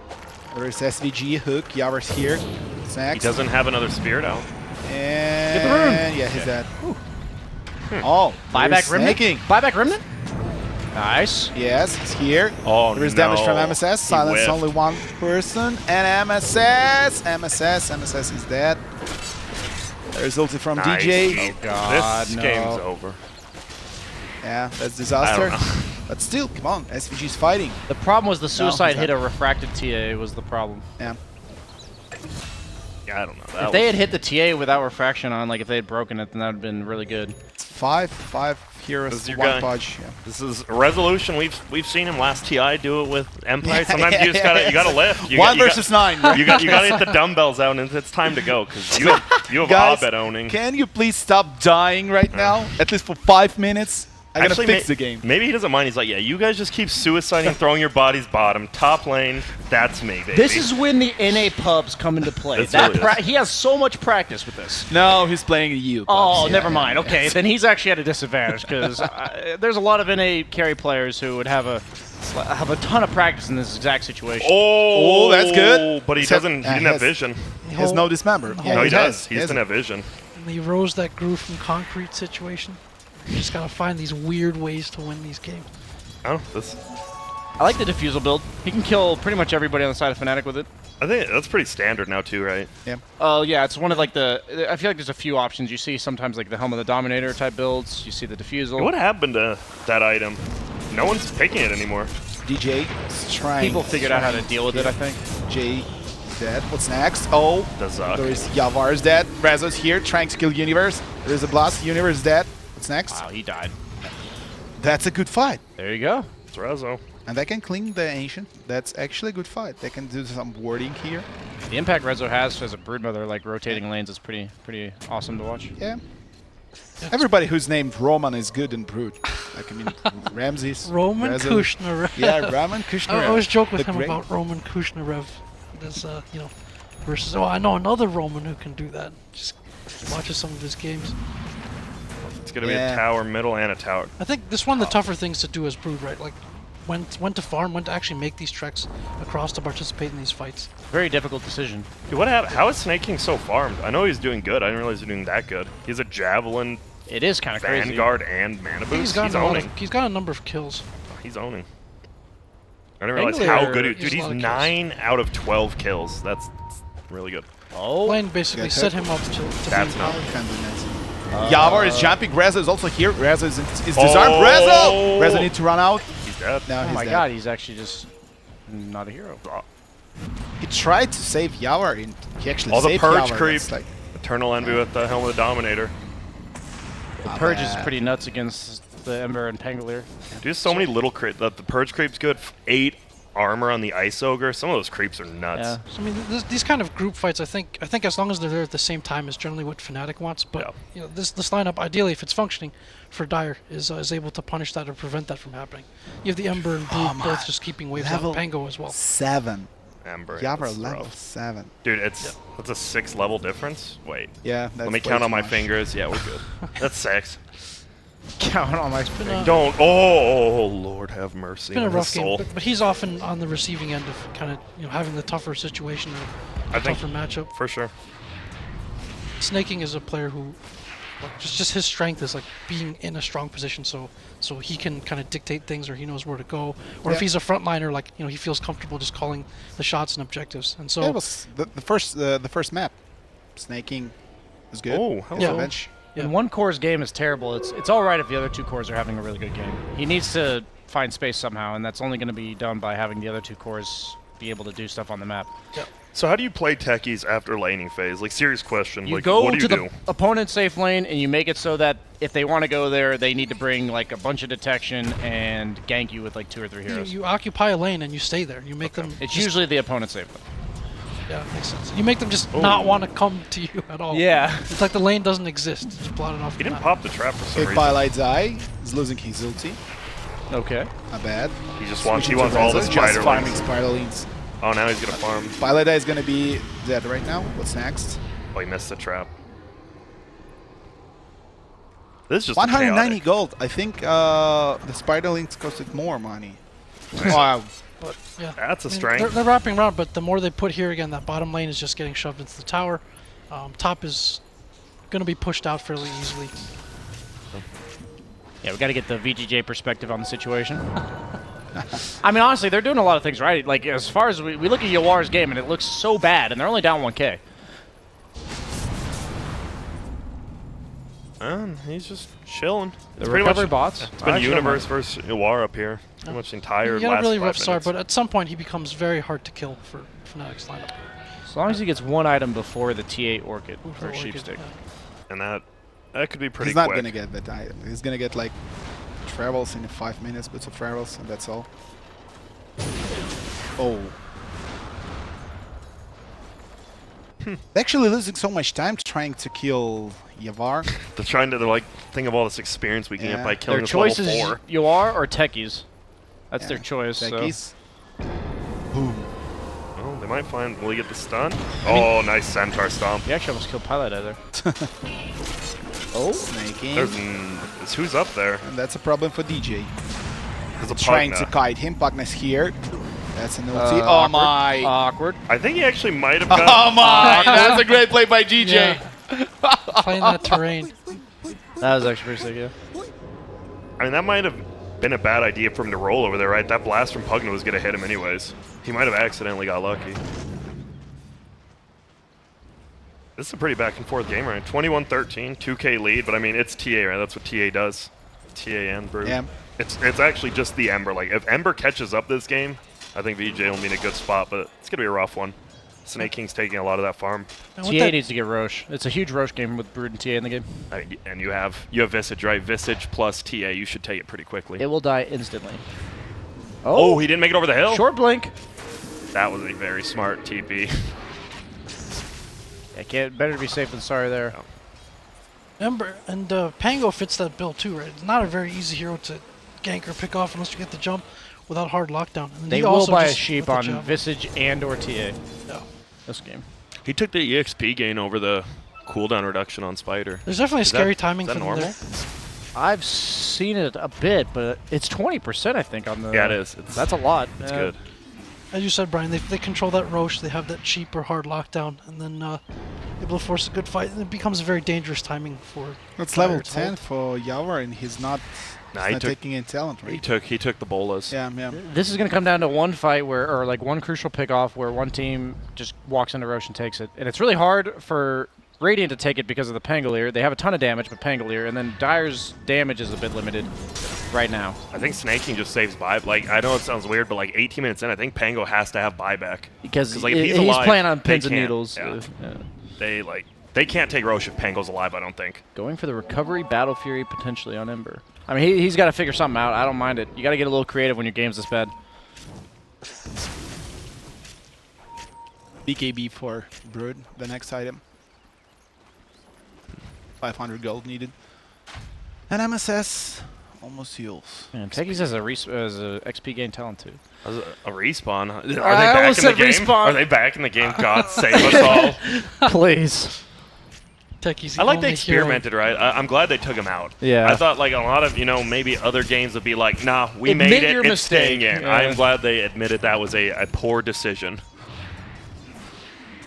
There is SVG hook. Yavar's here. What's he next? doesn't have another Spirit out. And Get the rune. yeah, he's dead. Oh, Buyback Remnant? snaking. Buyback Remnant? Nice. Yes, he's here. Oh, There is damage from no. MSS. He Silence whiffed. only one person. And MSS is dead. There's ulti from Nice. DJ. Oh, God, This no. game's over. Yeah, that's I don't disaster. know. But still, come on, SVG's fighting. The problem was the suicide he's hit not. a refracted TA was the problem. Yeah. Yeah, I don't know. If they had hit the TA without refraction on, like if they had broken it, then that would have been really good. It's five heroes, This is your one guy. pudge. Yeah. This is Resolution. We've seen him last TI do it with Empire. Yeah, Sometimes you just gotta lift. One versus 9. You gotta get the dumbbells out, and it's time to go because you have Guys, Abed owning. Can you please stop dying right now? At least for 5 minutes? I'm Actually, gonna fix the game. Maybe he doesn't mind. He's like, yeah, you guys just keep suiciding, throwing your bodies bottom, top lane. That's me, baby. This is when the NA pubs come into play. This That really is. he has so much practice with this. No, he's playing you. Oh, Pops. never Yeah, mind. yeah, Okay, then he's actually at a disadvantage because there's a lot of NA carry players who would have a ton of practice in this exact situation. Oh, that's good. But he Except- doesn't. He he didn't have has- vision. He has no dismember. Yeah, No, he has. does. He doesn't have vision. And he rose that groove from concrete situation. You just gotta find these weird ways to win these games. Oh, this. I like the diffusal build. He can kill pretty much everybody on the side of Fnatic with it. I think that's pretty standard now too, right? Yeah. Oh yeah, it's one of like the. I feel like there's a few options. You see sometimes like the Helm of the Dominator type builds. You see the diffusal. What happened to that item? No one's picking it anymore. DJ is trying. People figured out how to deal with it, I think. J dead. What's next? Oh, The Zuck. there is Yavar's dead. Rezo's here trying to kill Universe. There's a blast. Universe dead. What's next? Wow, he died. That's a good fight. There you go. It's Rezo. And they can clean the Ancient. That's actually a good fight. They can do some warding here. The impact Rezo has as a Broodmother, like rotating lanes, is pretty awesome to watch. Yeah. Everybody who's named Roman is good in Brood. Like, I mean, Ramses. Roman Rezo. Kushner. Yeah, Roman Kushner. I always joke with The him great- about Roman Kushnarev. There's, versus. Oh, I know another Roman who can do that. Just watches some of his games. It's gonna be Yeah. a tower middle and a tower. I think this is one of the tougher things to do as Brood, right? Like, when to farm, when to actually make these treks across to participate in these fights. Very difficult decision. Dude, what happened? How is Snake King so farmed? I know he's doing good. I didn't realize he was doing that good. He's a Javelin, It is kind of crazy. Vanguard, and Mana I think Boost. He's owning. he's got a number of kills. He's owning. I didn't realize how Angler- good he. Dude, He's a he's lot of kills. 9 out of 12 kills. That's really good. Oh. Lane basically Get set hit. him up to That's be not- Yavar is jumping. Reza is also here. Reza is disarmed. Oh. Reza! Reza needs to run out. He's dead. Now Oh he's my dead. god, he's actually just not a hero. He tried to save Yavar, and he actually All the saved purge Yavar. creep. That's like, Eternal Envy with the Helm of the Dominator. not Purge is bad. pretty nuts against the Ember and Pangolier. Dude, so many little creeps. The purge creep's good. 8 armor on the Ice Ogre. Some of those creeps are nuts. Yeah. So, I mean, these kind of group fights, I think as long as they're there at the same time is generally what Fnatic wants. But Yeah. you know, this lineup, ideally, if it's functioning for Dire, is able to punish that or prevent that from happening. You have the Ember and Brute both just keeping waves out. Level Pango as well. 7. Ember. Yavar that's level rough. 7. Dude, that's a 6 level difference. Wait. Yeah, that's Let me way count on too my much. fingers. Yeah, we're good. That's 6. Count on my Don't. Oh, Lord have mercy. It's been a on his rough game, soul. but he's often on the receiving end of kind of having the tougher situation or I think- tougher matchup. For sure. Snaking is a player who, just his strength is like being in a strong position, so he can kind of dictate things, or he knows where to go, or if Yeah. he's a frontliner, like he feels comfortable just calling the shots and objectives, and so Yeah, it was the first map. Snaking is good. Oh, It's hello. a bench. Yeah. When one core's game is terrible, it's all right if the other 2 cores are having a really good game. He needs to find space somehow, and that's only going to be done by having the other 2 cores be able to do stuff on the map. So how do you play techies after laning phase? Like, serious question. You like, go what do to you the do? opponent's safe lane, and you make it so that if they want to go there, they need to bring like a bunch of detection and gank you with like 2 or 3 heroes. you occupy a lane and you stay there. You make them. It's just- usually the opponent's safe lane. yeah, makes sense. You make them just not want to come to you at all. Yeah. It's like the lane doesn't exist. Just blot it off. He the didn't map. pop the trap for some Big reason. Bylight's Eye is losing his ulti. Okay. Not bad. He just wants. He Switching wants to all the Reza, spider just farming lanes. spider lanes. Oh, now he's gonna farm. Bylight Eye is gonna be dead right now. What's next? Oh, he missed the trap. This is just 190 chaotic. gold. I think the spider links costed more money. Wow. But yeah, That's a I mean, strength. They're wrapping around, but the more they put here, again, that bottom lane is just getting shoved into the tower. Top is going to be pushed out fairly easily. Yeah, we got to get the VGJ perspective on the situation. I mean, honestly, they're doing a lot of things right. Like, as far as we look at Yawar's game, and it looks so bad, and they're only down 1K. And he's just chilling. The It's pretty recovery much, bots. It's been Universe versus Iwar up here. Pretty much the entire You got a last really 5 rough start, minutes. but at some point he becomes very hard to kill for Fnatic's lineup. As long as he gets 1 item before the TA Orchid Ooh, or the Sheep Orchid, Stick. yeah. And that could be pretty He's not quick. gonna get that item. He's gonna get like travels in 5 minutes, bits of travels, and that's all. Oh. They're actually losing so much time trying to kill Yavar. They're like, think of all this experience we can get Yeah. by killing Their this choice level is 4. Yawar or Techies. That's their Yeah. choice. So. Techies. Boom. Oh, they might find. Will he get the stun? Oh, nice centaur stomp. He actually almost killed Pilot either. Oh. Snaking. Who's up there? And that's a problem for DJ. There's a Trying to Pugna. kite him. Pugna's here. That's an ulti. Oh Awkward. my. Awkward. I think he actually might have got. Oh my. That's a great play by DJ. Playing that terrain. That was actually pretty sick, yeah. I mean, that might have been a bad idea for him to roll over there, right? That blast from Pugna was going to hit him anyways. He might have accidentally got lucky. This is a pretty back and forth game, right? 21-13, 2K lead, but I mean, it's TA, right? That's what TA does. TA and Brute. Yeah. It's actually just the Ember. Like, if Ember catches up this game, I think VJ will be in a good spot, but it's going to be a rough one. Snake King's taking a lot of that farm. And TA with that- needs to get Roche. It's a huge Roche game with Brood and TA in the game. And you have Visage, right? Visage plus TA. You should take it pretty quickly. It will die instantly. Oh, he didn't make it over the hill? Short blink. That was a very smart TP. Yeah, better to be safe than sorry there. Ember and Pango fits that bill too, right? It's not a very easy hero to gank or pick off unless you get the jump without hard lockdown. And They he will also buy a just sheep with the on jab. Visage and or TA Yeah. this game. He took the EXP gain over the cooldown reduction on Spider. There's definitely Is that- scary timing is that for them normal? there. I've seen it a bit, but it's 20%, I think, on the... Yeah, it is. That's a lot. It's good. As you said, Brian, they control that Roche. They have that cheap or hard lockdown, and then able to force a good fight, and it becomes a very dangerous timing for. That's Fire level to 10 hold. for Yawar, and he's not, Nah, he's he not took- taking in talent, right? He took the bolas. Yeah, yeah. This is going to come down to one fight or like one crucial pick-off where one team just walks into Roche and takes it. And it's really hard for Radiant to take it because of the Pangolier. They have a ton of damage, but Pangolier, and then Dire's damage is a bit limited right now. I think snaking just saves buy. Like, I know it sounds weird, but like 18 minutes in, I think Pango has to have buyback. Because like, if he's he's alive, playing on they pins and can't- needles. yeah. They can't take Roche if Pango's alive, I don't think. Going for the recovery, Battle Fury, potentially on Ember. I mean, he's got to figure something out. I don't mind it. You got to get a little creative when your game's this bad. BKB for Brood, the next item. 500 gold needed. And MSS almost heals. Man, Techies has a XP gain talent too. As a respawn. Are they I back almost in the said game? respawn. Are they back in the game? God save us all. Please. Techie's I like they only hero. experimented, right? I'm glad they took him out. Yeah. I thought like a lot of, maybe other games would be like, nah, we Admit made it, your it's staying mistake. in. Yeah. I'm glad they admitted that was a poor decision.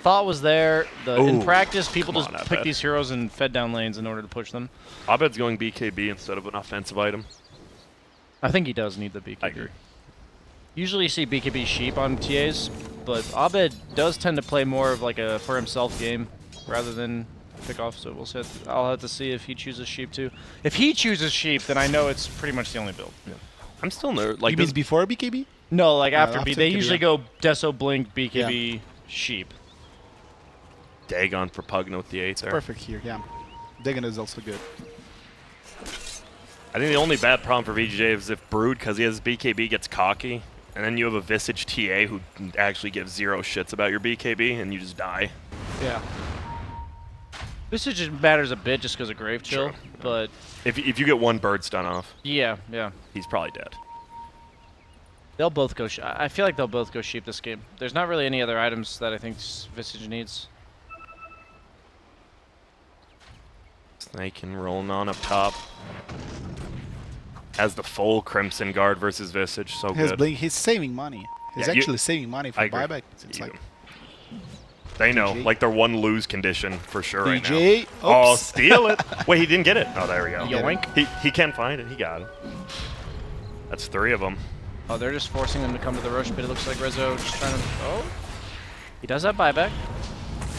Thought was there. In Ooh, practice, people come just on, picked Abed. these heroes and fed down lanes in order to push them. Abed's going BKB instead of an offensive item. I think he does need the BKB. I agree. Usually you see BKB sheep on TAs, but Abed does tend to play more of like a for himself game rather than pick off. So we'll see. I'll have to see if he chooses sheep too. If he chooses sheep, then I know it's pretty much the only build. Yeah. I'm still nervous. Like Like means this, before BKB? No, like after after B. They BKB, usually yeah. go Deso, Blink, BKB, sheep. Dagon for Pugno with the 8 there. Perfect here, yeah. Dagon is also good. I think the only bad problem for VGJ is if Brood, because he has BKB, gets cocky, and then you have a Visage TA who actually gives zero shits about your BKB, and you just die. Yeah. This just matters a bit just because of Grave Chill, True. but If you get one bird stun off, yeah. he's probably dead. They'll both go. I feel like they'll both go sheep this game. There's not really any other items that I think Visage needs. Snake and rolling on up top. Has the full Crimson Guard versus Visage, so His good. Blink, he's saving money. He's Yeah, you- actually saving money for I agree. buyback. It's like They know, VG. like they're one lose condition for sure right now. VJ. Oh, Oops. steal it! Wait, he didn't get it. Oh, there we go. Yoink. He can't find it. He got it. That's 3 of them. Oh, they're just forcing them to come to the Roche pit. It looks like Rezo just trying to. Oh, he does have buyback.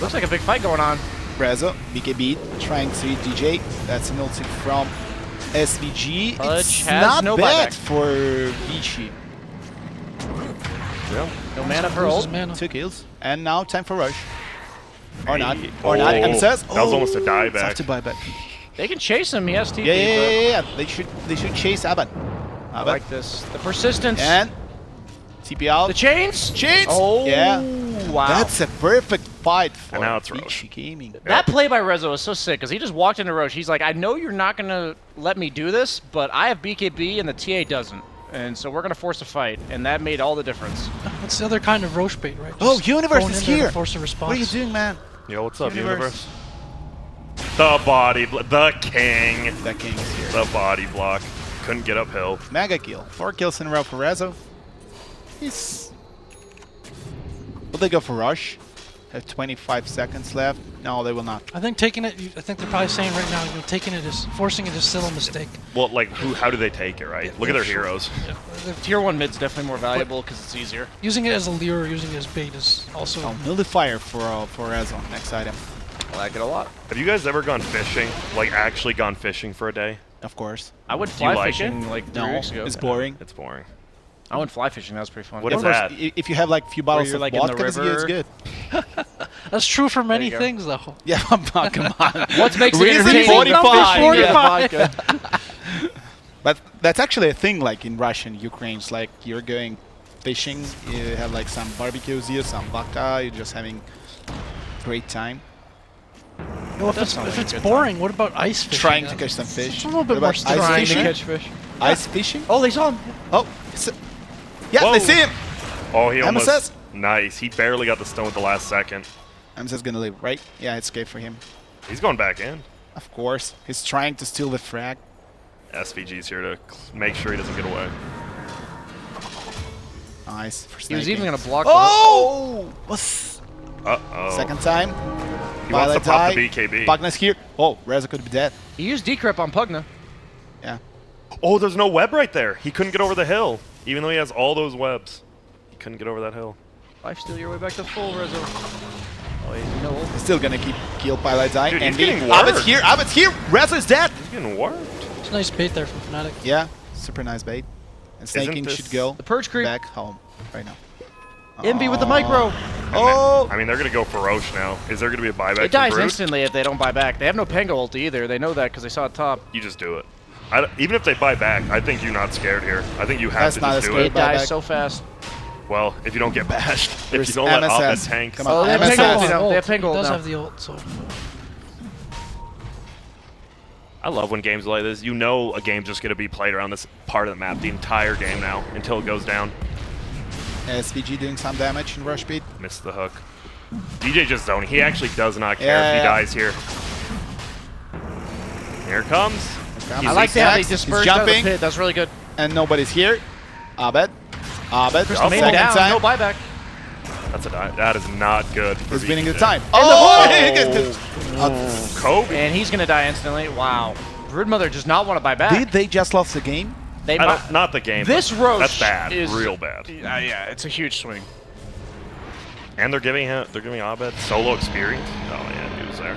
Looks like a big fight going on. Rezo, BKB, trying to eat DJ. That's an ulti from SVG. Pudge It's has not no bad buyback. for Vichy. Yeah. No mana for Loses ult. mana. 2 kills. And now time for Rush. Or not. Oh, Or not. And says, that was almost a dieback. Have to buyback. They can chase him. He has TP. Yeah. They should chase Aban. I like this. The persistence. And TP out. The chains. Chains. Oh, Yeah. wow. That's a perfect fight for And now it's Vichy Roche. Gaming. That play by Rezo is so sick because he just walked into Roche. He's like, I know you're not going to let me do this, but I have BKB and the TA doesn't. And so we're going to force a fight. And that made all the difference. That's the other kind of Roche bait, right? Oh, Just Universe going is in there to here. Force a response. What are you doing, man? Yo, what's up, Universe. Universe? The body, the king, That king is here. the body block. Couldn't get uphill. Mega kill. 4 kills in a row for Rezo. He's... Will they go for Rush? Have 25 seconds left. No, they will not. I think taking it. I think they're probably saying right now, taking it is forcing it is still a mistake. Well, like, how do they take it, right? Look at their heroes. Yeah. Tier 1 mid's definitely more valuable because it's easier. Using it as a lure, using it as bait is also. Oh, Nullifier for Rezo. Next item. I like it a lot. Have you guys ever gone fishing? Like, actually gone fishing for a day? Of course. I went Do you fly like fishing like 3 No, weeks ago. it's boring. It's boring. I went fly fishing. That was pretty fun. What Of is course, that? if you have like a few bottles you're, of like, in the vodka, it's river. good. That's true for many you go. things, though. Yeah, come on. What makes it Reason entertaining? 45. Yeah, vodka. But that's actually a thing, like in Russia and Ukraine. It's like you're going fishing, you have like some barbecues here, some vodka, you're just having great time. Well, if does it's, sound if like a it's good boring, what about ice fishing? Trying to catch some fish. It's a little bit What more about sticky. ice Trying to fishing? catch fish. Ice fishing? Oh, they saw him. Oh, yeah, Whoa. they see him. Oh, he almost... MSS? Nice. He barely got the stone at the last second. MSS gonna live, right? Yeah, it's okay for him. He's going back in. Of course. He's trying to steal the frag. SVG's here to make sure he doesn't get away. Nice. For He was snaking. even going to block Oh! What's Uh-oh. second time? He wants to Violet pop the die. BKB. Pugna's here. Oh, Reza could be dead. He used decrypt on Pugna. Yeah. Oh, there's no web right there. He couldn't get over the hill, even though he has all those webs. He couldn't get over that hill. Lifesteal your way back to full, Rezo. Oh, he's no ult. Still gonna keep kill Violet die. Dude, he's and getting Abed's worked. here. Abed's here. Reza is dead. He's getting worked. It's a nice bait there from Fnatic. Yeah, super nice bait. And Snaking this- should go The purge creep. back home right now. Envy with the micro. Oh! I mean, they're going to go for Roche now. Is there going to be a buyback It dies for Brood? instantly if they don't buy back. They have no Pango ult either. They know that because they saw it top. You just do it. Even if they buy back, I think you're not scared here. I think you have That's to not just a do scary it. It dies buyback. so fast. Well, if you don't get bashed. If There's you don't let Abed MSS. tank. Come on. Oh, they have MSS. Pango ult They now. They have He Pango ult does now. have the ult, so I love when games like this. You know a game's just going to be played around this part of the map the entire game now until it goes down. SVG doing some damage in rush speed. Missed the hook. DJ just zoning. He actually does not care Yeah, if he yeah. dies here. Here it comes. I like that they He's dispersed out of the jumping. pit. That's really good. And nobody's here. Abed. Abed. Crystal main Second down. time. No buyback. That's a die. That is not good. For He's winning the VGJ. time. Oh! Oh! Kobe. And he's going to die instantly. Wow. Broodmother does not want to buy back. Did they just lost the game? They I might. don't- not the game. This but Roche That's bad. is Real bad. Yeah, it's a huge swing. And they're giving Abed solo experience. Oh yeah, he was there.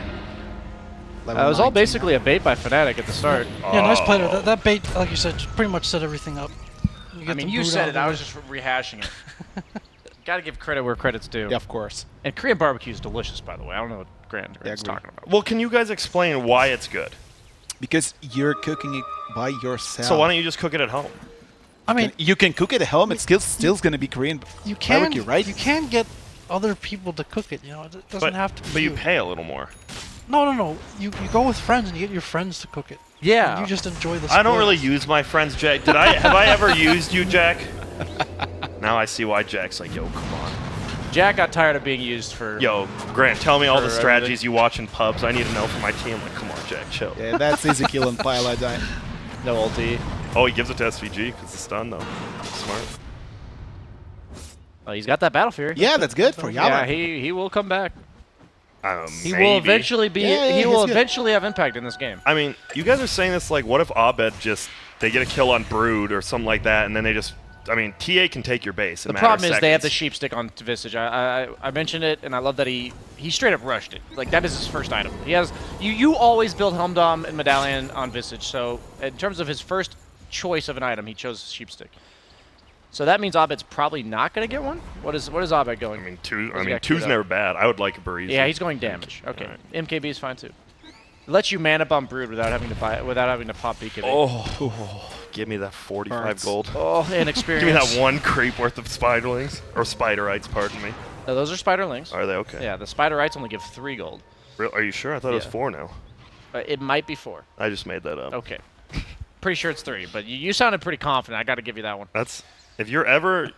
Level It was all 19 basically a bait by Fnatic at the start. yeah, nice play there. Oh. That bait, like you said, pretty much set everything up. I get mean, the you Brood said out it. of I the was just rehashing it. Got to give credit where credit's due. Yeah, of course. And Korean barbecue is delicious, by the way. I don't know what Grant's agree. talking about. Well, can you guys explain why it's good? Because you're cooking it by yourself. So why don't you just cook it at home? I mean, you can cook it at home. It's still going to be Korean you can barbecue, right? You can get other people to cook it. You know, it doesn't have to. Be But you pay a little more. No. You go with friends and you get your friends to cook it. Yeah. And you just enjoy the. I don't sport. really use my friends, Jack. Have I ever used you, Jack? Now I see why Jack's like, yo, come on. Jack got tired of being used for. Yo, Grant, tell me all the For strategies everything. you watch in pubs. I need to know for my team. Like, come on, Jack, chill. Yeah, that's easy kill and pile I die. No ulti. Oh, he gives it to SVG because the stun, though. Smart. Oh, he's got that Battle Fury. Yeah, that's good for Yeah, Yama. he will come back. He Maybe. will eventually be. Yeah, he he's will good. eventually have impact in this game. I mean, you guys are saying this like, what if Abed they get a kill on Brood or something like that, and then they just, I mean, TA can take your base. In The a matter of problem is they have the seconds. sheep stick on Visage. I mentioned it, and I love that he straight up rushed it. Like, that is his first item. He has you always build Helm Dom and Medallion on Visage. So in terms of his first choice of an item, he chose sheep stick. So that means Abed's probably not going to get one. What is Abed going? I mean, Where's he got two's queued up? never bad. I would like a breeze. Yeah, he's going damage. Okay, Alright. MKB is fine too. It lets you mana bomb Brood without having to pop BKB. Oh, give me that 45 Hurts. gold. Oh, inexperience. Give me that one creep worth of spiderlings. Or spiderites, pardon me. No, those are Spiderlings. Are they okay? Yeah, the Spiderites only give 3 gold. Are you sure? I thought it was Yeah. 4 now. It might be 4. I just made that up. Okay. Pretty sure it's 3, but you sounded pretty confident. I got to give you that one. That's if you're ever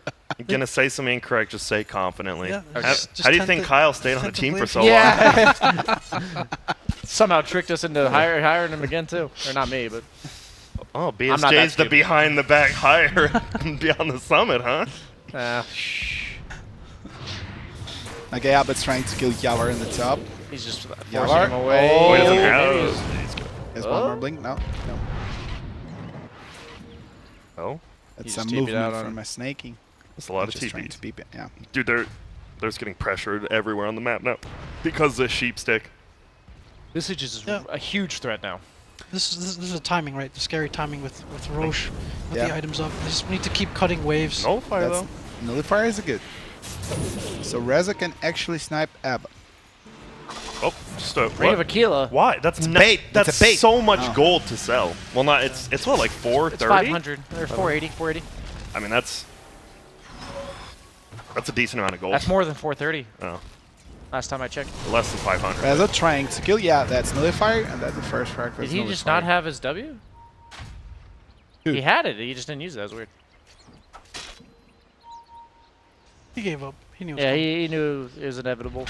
gonna say something incorrect, just say confidently. Yeah, How, just how do you tend think to- Kyle stayed on the tend to team for believe so Yeah. Somehow tricked us into hiring him again too, or not me, but long? Oh, I'm not that BSJ's the stupid. behind the back hire and be on the summit, huh? Okay, Abed's trying to kill Yawar in the top. he's just forcing Yawar? him away. Oh, he doesn't maybe have. He's good. There's Oh. one more blink. No. Oh, That's just a TP'd out movement on from him. my snaking. that's a lot of Just trying TPs. to beep it. Yeah. Dude, they're just getting pressured everywhere on the map now because of the sheep stick. Visage is Yeah. a huge threat now. This is the timing, right? The scary timing with Roche with Yeah. the items up. They just need to keep cutting waves. Nullifier That's, though. Nullifier is good. So Reza can actually snipe Abed. Oh, just a Ring of what? Aquila. Why? That's not, bait. It's That's a bait. so much Oh. gold to sell. Well, not. It's what, like It's 430. 500 or 480. 480. I mean, that's a decent amount of gold. That's more than 430. Oh, Last time I checked. less than 500. Reza trying to kill. Yeah, that's Nullifier, and that's the first frag for Did he just Nullifier. not have his W? Who? He had it. He just didn't use it. That was weird. He gave up. He knew. It was Yeah, coming. he knew it was inevitable.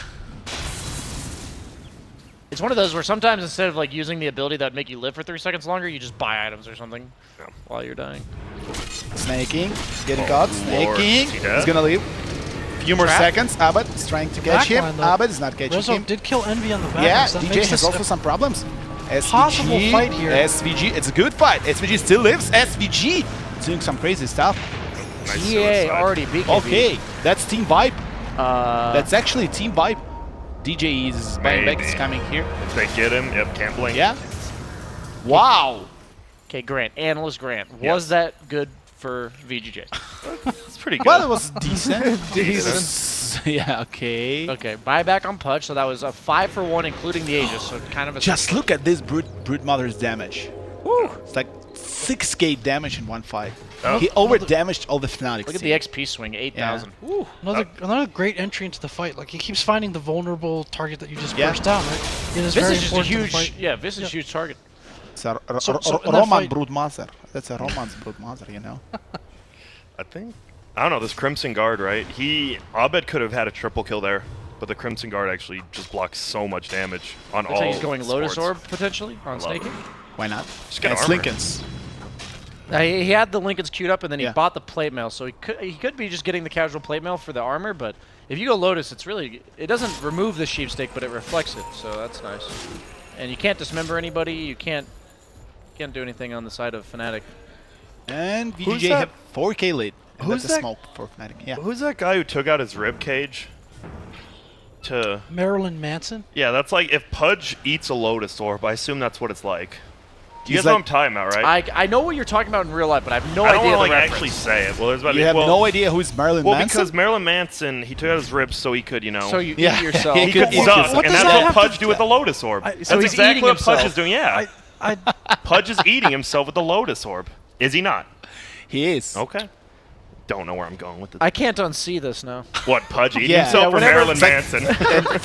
It's one of those where sometimes instead of like using the ability that would make you live for 3 seconds longer, you just buy items or something while you're dying. Snaking, getting Oh, caught. Lord. Snaking. Is he dead? He's gonna leave. Few more Trap. seconds. Abbott is trying to catch him. Backline, though. Abbott is not catching Rezo him. did kill Envy on the back. Yeah, so that DJ makes has this also some problems. possible fight here. SVG, it's a good fight. SVG still lives. SVG doing some crazy stuff. Nice EA suicide. already BKB. Okay, that's team vibe. Uh, That's actually team vibe. DJ is bang back is Maybe. coming here. If they get him, yep, can't blink. Yeah. Wow. okay, Grant. Analyst Grant. Yes. Was that good for VGJ? It's pretty good. Well, it was decent. Decent. Yeah. Okay. Okay, buyback on Pudge, so that was a 5 for 1, including the Aegis, so kind of a... Just look at this brute mother's damage. Woo. It's like 6k damage in one fight. Oh. He over damaged all the Fnatic. Look at the XP swing, 8,000. Woo. Another great entry into the fight. Like he keeps finding the vulnerable target that you just Yeah. burst down, right? It is very This is just a important to the huge, fight. yeah, this is a huge target. It's a So in that Roman fight- Broodmother. That's a Roman's Broodmother, you know. I think. I don't know, this Crimson Guard, right? Abed could have had a triple kill there, but the Crimson Guard actually just blocks so much damage on Looks all like he's going Lotus sports. Orb, potentially, on love it. Snaking. Why not? Just get And it's armor. Lincoln's. He had the Lincolns queued up, and then he Yeah. bought the plate mail, so he could be just getting the casual plate mail for the armor, but if you go Lotus, it doesn't remove the sheepstick, but it reflects it, so that's nice. And you can't dismember anybody, you can't do anything on the side of Fnatic. And Who's VGJ that? have 4k lead. And Who's that's a that? smoke for Fnatic. Yeah. Who's that guy who took out his rib cage? Marilyn Manson. Yeah, that's like if Pudge eats a Lotus Orb, I assume that's what it's like. You He's guys know what I'm like- talking about, right? I know what you're talking about in real life, but I have no I don't idea want the to like reference. actually say it. Well, there's about You have well, no idea who's Marilyn Well, Manson? because Marilyn Manson, he took out his ribs so he could, you know, So you Yeah. eat yourself. He he could could eat suck, yourself. What and does that's that what have Pudge to- do with the Lotus Orb. so That's he's exactly eating what Pudge himself. is doing. Yeah, I Pudge is eating himself with the Lotus Orb. Is he not? He is. Okay. Don't know where I'm going with it. I can't unsee this now. What, Pudge eating Yeah. himself Yeah, or whenever Marilyn it's like-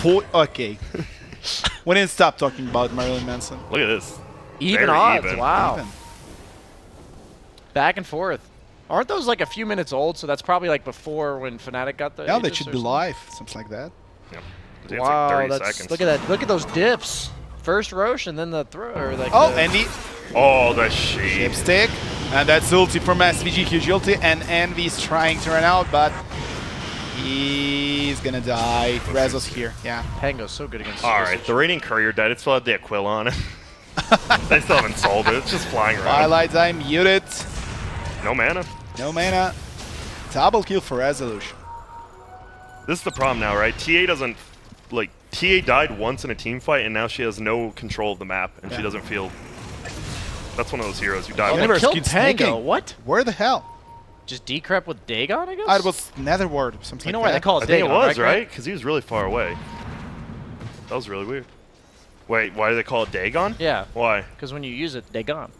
Manson? Okay. We didn't stop talking about Marilyn Manson. Look at this. Even Very odds, even. wow. Even. Back and forth. Aren't those like a few minutes old? So that's probably like before when Fnatic got the. Yeah, they Aegis should or be something? live. Something like that. Yep. It's like Wow, 30 that's seconds. look at that. Look at those dips. First Roche and then the throw. Or like Oh, the, Envy. Oh, the sheep. Dipstick. And that's ulti from SVG. Huge ulti. And Envy's trying to run out, but he's gonna die. Rezo's here. Yeah. Pango's so good against. All right, the Radiant Courier died. It still had the Aquila on it. They still haven't sold it. It's just flying around. Twilight Eye muted. No mana. No mana. Double kill for Resolution. This is the problem now, right? TA doesn't, like, TA died once in a team fight, and now she has no control of the map, and Yeah. she doesn't feel... That's one of those heroes who die. Oh, with they Universe killed keeps Pango. snaking. What? Where the hell? Just decrep with Dagon, I guess. It was Netherward. Something You know like why they that. call I it think Dagon, it was, right? right? Because he was really far away. That was really weird. Wait, why do they call it Dagon? Yeah, Why? because when you use it, Dagon.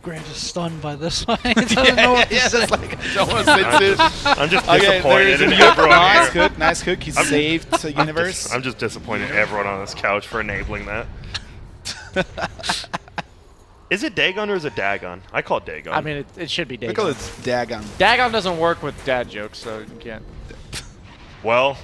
Grant is stunned by this one. He doesn't know what to Yeah, say. that's like, I don't want to sit I'm just Okay, there disappointed is a in mute. everyone Nice here. hook, nice hook. He saved the universe. I'm just disappointed in everyone on this couch for enabling that. Is it Dagon or is it Dagon? I call it Dagon. I mean, it should be We call Dagon. it Dagon. Dagon doesn't work with dad jokes, so you can't. well,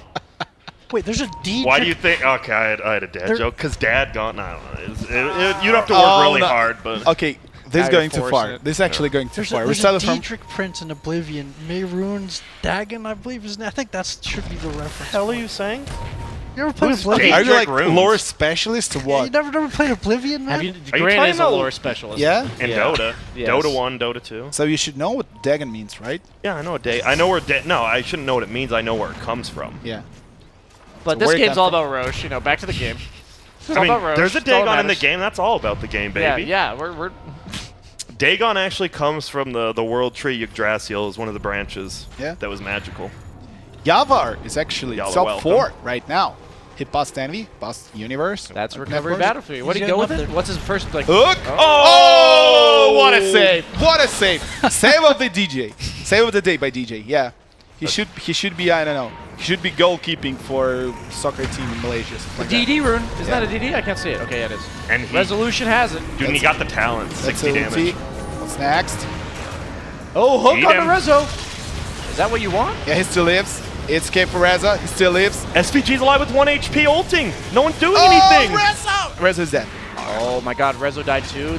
Wait, there's a D. why do trick- you think? Okay, I had a dad There- joke because Dad gone. I don't know. You'd have to work really hard, but Okay, this is Now going you're too forcing far. it. This is actually going too There's far. a, We there's a started from. Dietrich Prince in Oblivion. Mayrune's Dagon, I believe is. I think that should be the reference. hell are you saying? You ever played Who's Oblivion? Are you like Daedric runes? lore specialist or Yeah, what? you never played Oblivion, man? Have you? Are you Grant talking is a about- lore specialist. Yeah. In Yeah. Dota, Yes. Dota 1, Dota 2. So you should know what Dagon means, right? Yeah, I know what I know where. No, I shouldn't know what it means. I know where it comes from. Yeah. But So this where it game's come all from? about Roche. You know, back to the game. It's I all mean, about Roche. there's a It's all that Dagon in the matters. game. That's all about the game, baby. Yeah, we're Dagon actually comes from the world tree Yggdrasil, is one of the branches. Yeah. That was magical. Yavar is actually Y'all are top welcome. 4 right now. He passed Envy, passed Universe. That's Netherworld. recovery battlefield. What do you He's go with getting it? up What's his first like? Hook! Oh! What a save! What a save! Save of the DJ. Save of the day by DJ. Yeah, he should be. I don't know. He should be goalkeeping for soccer team in Malaysia. Something like that. DD rune. Isn't Yeah. that a DD? I can't see it. Okay, yeah, it is. And he, Resolution has it. dude, and he got the talent. That's 60 a damage. ulti. What's next? Oh, hook Eat on him. the Rezo. Is that what you want? Yeah, he still lives. It's K for Reza. He still lives. SVG's alive with 1 HP ulting. No one's doing Oh, anything. Rezo! Rezo is dead. Oh my God, Rezo died too.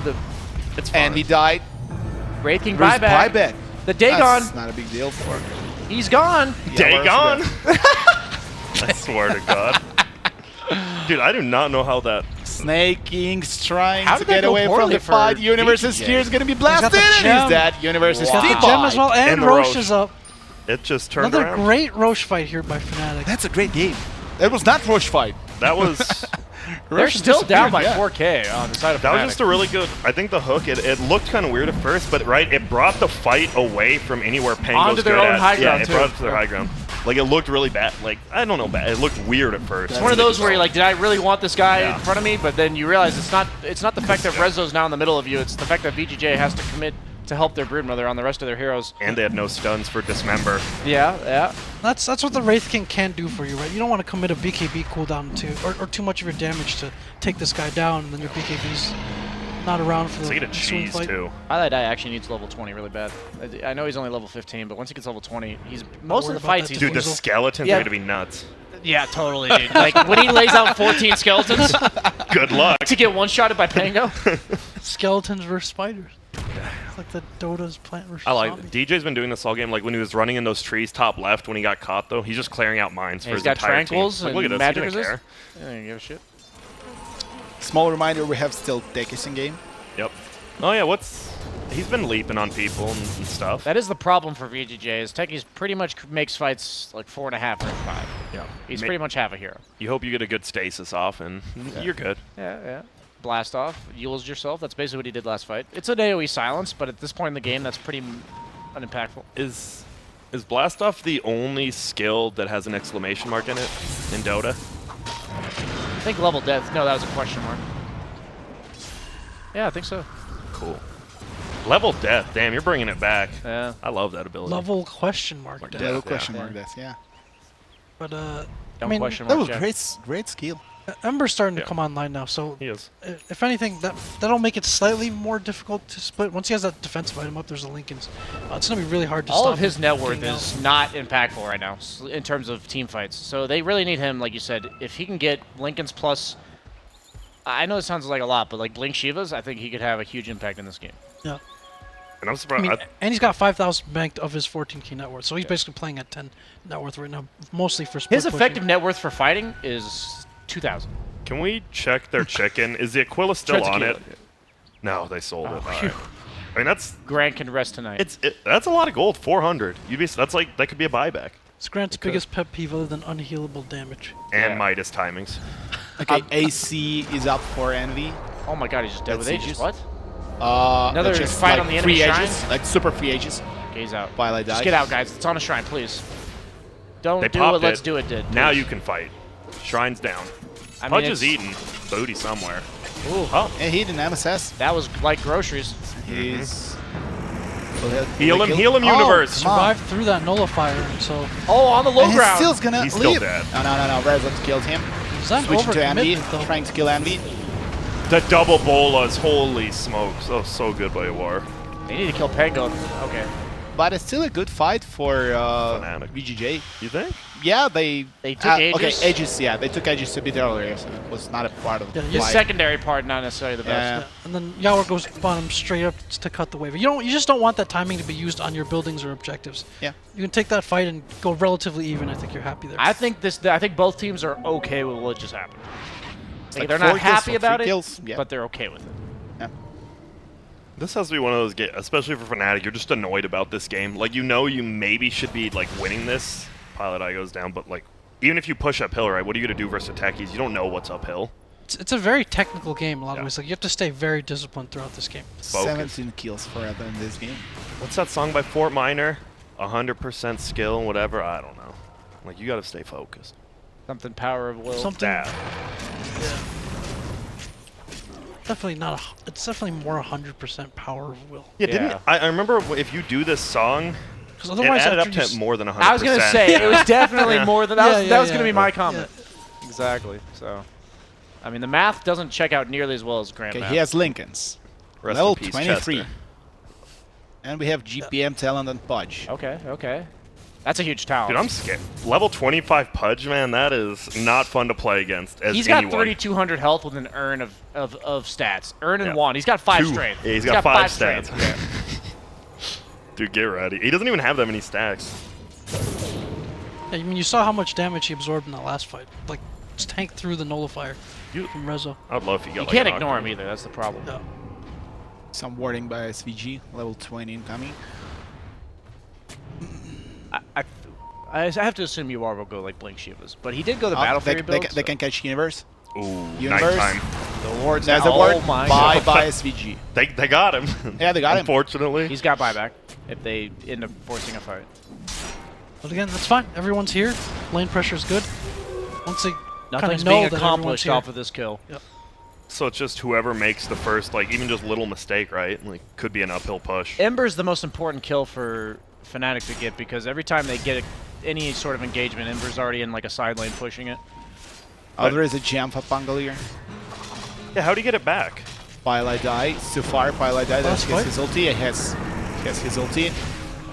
It's fine. And he died. Wraith King Where's buyback. buyback? The Dagon. That's not a big deal for He's gone. Dagon! I swear to God. Dude, I do not know how that... Snake King's trying How to did that get go away from poorly the fight. for Universe's VGJ? Spear is going to be got the blasted, and gem. he's dead. Universe is Got still the gem as well, and And the Roche Roche. is up. It just turned Another around. great Roche fight here by Fnatic. That's a great game. That was not Roche fight. That was... They're Roche still down by disappeared, 4K on the side of That was Fnatic. just a really good... I think the hook, it looked kind of weird at first, but it brought the fight away from anywhere Pango's Onto their good own at. high Yeah, ground, it too. brought it to their high ground. Like, it looked really bad. Like, I don't know, bad. It looked weird at first. It's one of those where you're like, did I really want this guy Yeah. in front of me? But then you realize it's not the fact that Rezo's now in the middle of you. It's the fact that VGJ has to commit to help their Broodmother on the rest of their heroes. And they had no stuns for Dismember. Yeah. That's what the Wraith King can do for you, right? You don't want to commit a BKB cooldown to, or too much of your damage to take this guy down, and then your BKB's not around for So the you get a ensuing cheese, fight. too. Highlight Eye actually needs level 20 really bad. I know he's only level 15, but once he gets level 20, he's most of worried the about fights that he's Dude, the Weasel. skeletons Yeah. are going to be nuts. yeah, totally, dude. Like when he lays out 14 skeletons Good luck. to get one-shotted by Pango. Skeletons versus spiders. It's like the Dota's plant versus I like zombie. DJ's been doing this all game. Like when he was running in those trees top left when he got caught, though, he's just clearing out mines for He's his got entire tranquils team. Like, look at and this. magic He didn't resist. care. I don't give a shit. Small reminder, we have still Tekis in game. Yep. Oh yeah, he's been leaping on people and stuff. That is the problem for VGJ. Is Techies pretty much makes fights like 4.5 or 5. Yeah. He's pretty much half a hero. You hope you get a good stasis off, and you're good. Yeah. Blast off, Yules yourself. That's basically what he did last fight. It's an AoE silence, but at this point in the game, that's pretty unimpactful. Is Blast Off the only skill that has an exclamation mark in it in Dota? I think level death. No, that was a question mark. Yeah, I think so. Cool. Level death. Damn, you're bringing it back. Yeah. I love that ability. Level question mark. Mark death. death. No question yeah. mark death, yeah. But Don't I mean, question That mark. was Jack. great skill. Ember's starting Yeah. to come online now, so He is. if anything, that'll make it slightly more difficult to split. Once he has that defensive item up, there's the Lincolns. It's gonna be really hard to All stop of his him net worth getting is not impactful right now in terms of team fights. So they really need him, like you said. If he can get Lincoln's plus, I know it sounds like a lot, but like Blink Shivas, I think he could have a huge impact in this game. Yeah. And I'm I surprised. mean, and he's got 5,000 banked of his 14k net worth, so he's basically playing at 10 net worth right now, mostly for split His pushing. effective net worth for fighting is 2,000. Can we check their chicken? Is the Aquila still on it? Tequila. No, they sold it. All phew. right. I mean, Grant can rest tonight. that's a lot of gold. 400. That could be a buyback. It's Grant's biggest pet peeve other than unhealable damage. And Yeah. Midas timings. Okay, AC is up for Envy. Oh my god, he's just dead That's with Aegis. Aegis. What? Another Another fight on the enemy free shrine? Aegis, like super free Aegis. Okay, he's out. Twilight Just dive. get out, guys. It's on a shrine, please. Don't They do popped what Let's it. Do It did. Now please. you can fight. Shrine's down. I mean, Pudge it's- is eating booty somewhere. Ooh, Oh, And he didn't MSS. that was like groceries. He's... heal him, Oh, universe. come on. Survived through that nullifier, so Oh, on the low And he's ground. still gonna He's still leave. dead. No. Resident killed him. is that Switching to Envy, overcommitment though? trying to kill Envy. The double bolas, holy smokes. Oh, so good by War. They need to kill Pango. Okay. But it's still a good fight for Fnatic. VGJ. You think? Yeah, they took okay, Aegis? Aegis, yeah. They took Aegis a bit earlier, so it was not a part of the Yeah, His fight. secondary part, not necessarily the best. Yeah. Yeah, and then Yawar goes bottom straight up to cut the wave. You just don't want that timing to be used on your buildings or objectives. Yeah. You can take that fight and go relatively even. I think you're happy there. I think both teams are okay with what just happened. Like, like they're 4 not kills happy for about 3 it, kills, yeah. but they're okay with it. This has to be one of those games, especially for Fnatic, you're just annoyed about this game. Like, you know you maybe should be, like, winning this. Pilot Eye goes down, but, like, even if you push uphill, right, what are you going to do versus techies? You don't know what's uphill. it's a very technical game in a lot Yeah. of ways. Like you have to stay very disciplined throughout this game. Focus. 17 kills for Ether in this game. What's that song by Fort Minor? 100% skill, whatever? I don't know. Like, you got to stay focused. Something power of will. Something. That. Yeah. Definitely not. It's definitely more 100% power of will. Yeah, didn't Yeah. I remember if you do this song, Because it otherwise, added up after you to more than 100%. I was gonna say it was definitely Yeah. more than that. Yeah, That was yeah, gonna be yeah. my comment. Exactly. So, I mean, the math doesn't check out nearly as well as Grand Okay, math. he has Lincolns. Rest Level in peace, 23. Chester. And we have GPM, Talent, and Pudge. Okay. Okay. That's a huge talent. Dude, I'm scared. Level 25 Pudge, man, that is not fun to play against as He's got anyone. 3,200 health with an urn of stats. Urn and Yeah. one. He's got 5 Two. strength. Yeah, he's got 5 strength. stats. Dude, get ready. He doesn't even have that many stacks. Yeah, I mean, you saw how much damage he absorbed in that last fight. Like, just tanked through the nullifier from Rezo. I'd love if he got You like can't an ignore Octo. him either. That's the problem. Yeah. Some warding by SVG, level 20 incoming. I have to assume Yuar will go like Blink Shivas, but he did go the Oh, Battle they, Fury they, build. they can catch Universe. Ooh, Universe. nighttime. The ward's There's now. a ward. Oh my Bye God. bye SVG. They got him. Yeah, they got him. Unfortunately. He's got buyback if they end up forcing a fight. But again, that's fine. Everyone's here. Lane pressure is good. Once they kind Nothing's of know being that everyone's accomplished here. off of this kill. Yep. So it's just whoever makes the first, like, even just little mistake, right? Like, could be an uphill push. Ember's the most important kill for Fnatic to get because every time they get any sort of engagement, Ember's already in like a side lane pushing it. Oh, there is a jam for Pangolier. Yeah, how do you get it back? Firelight die. So far, Firelight die. That's Last fight? his ulti. He has his ulti.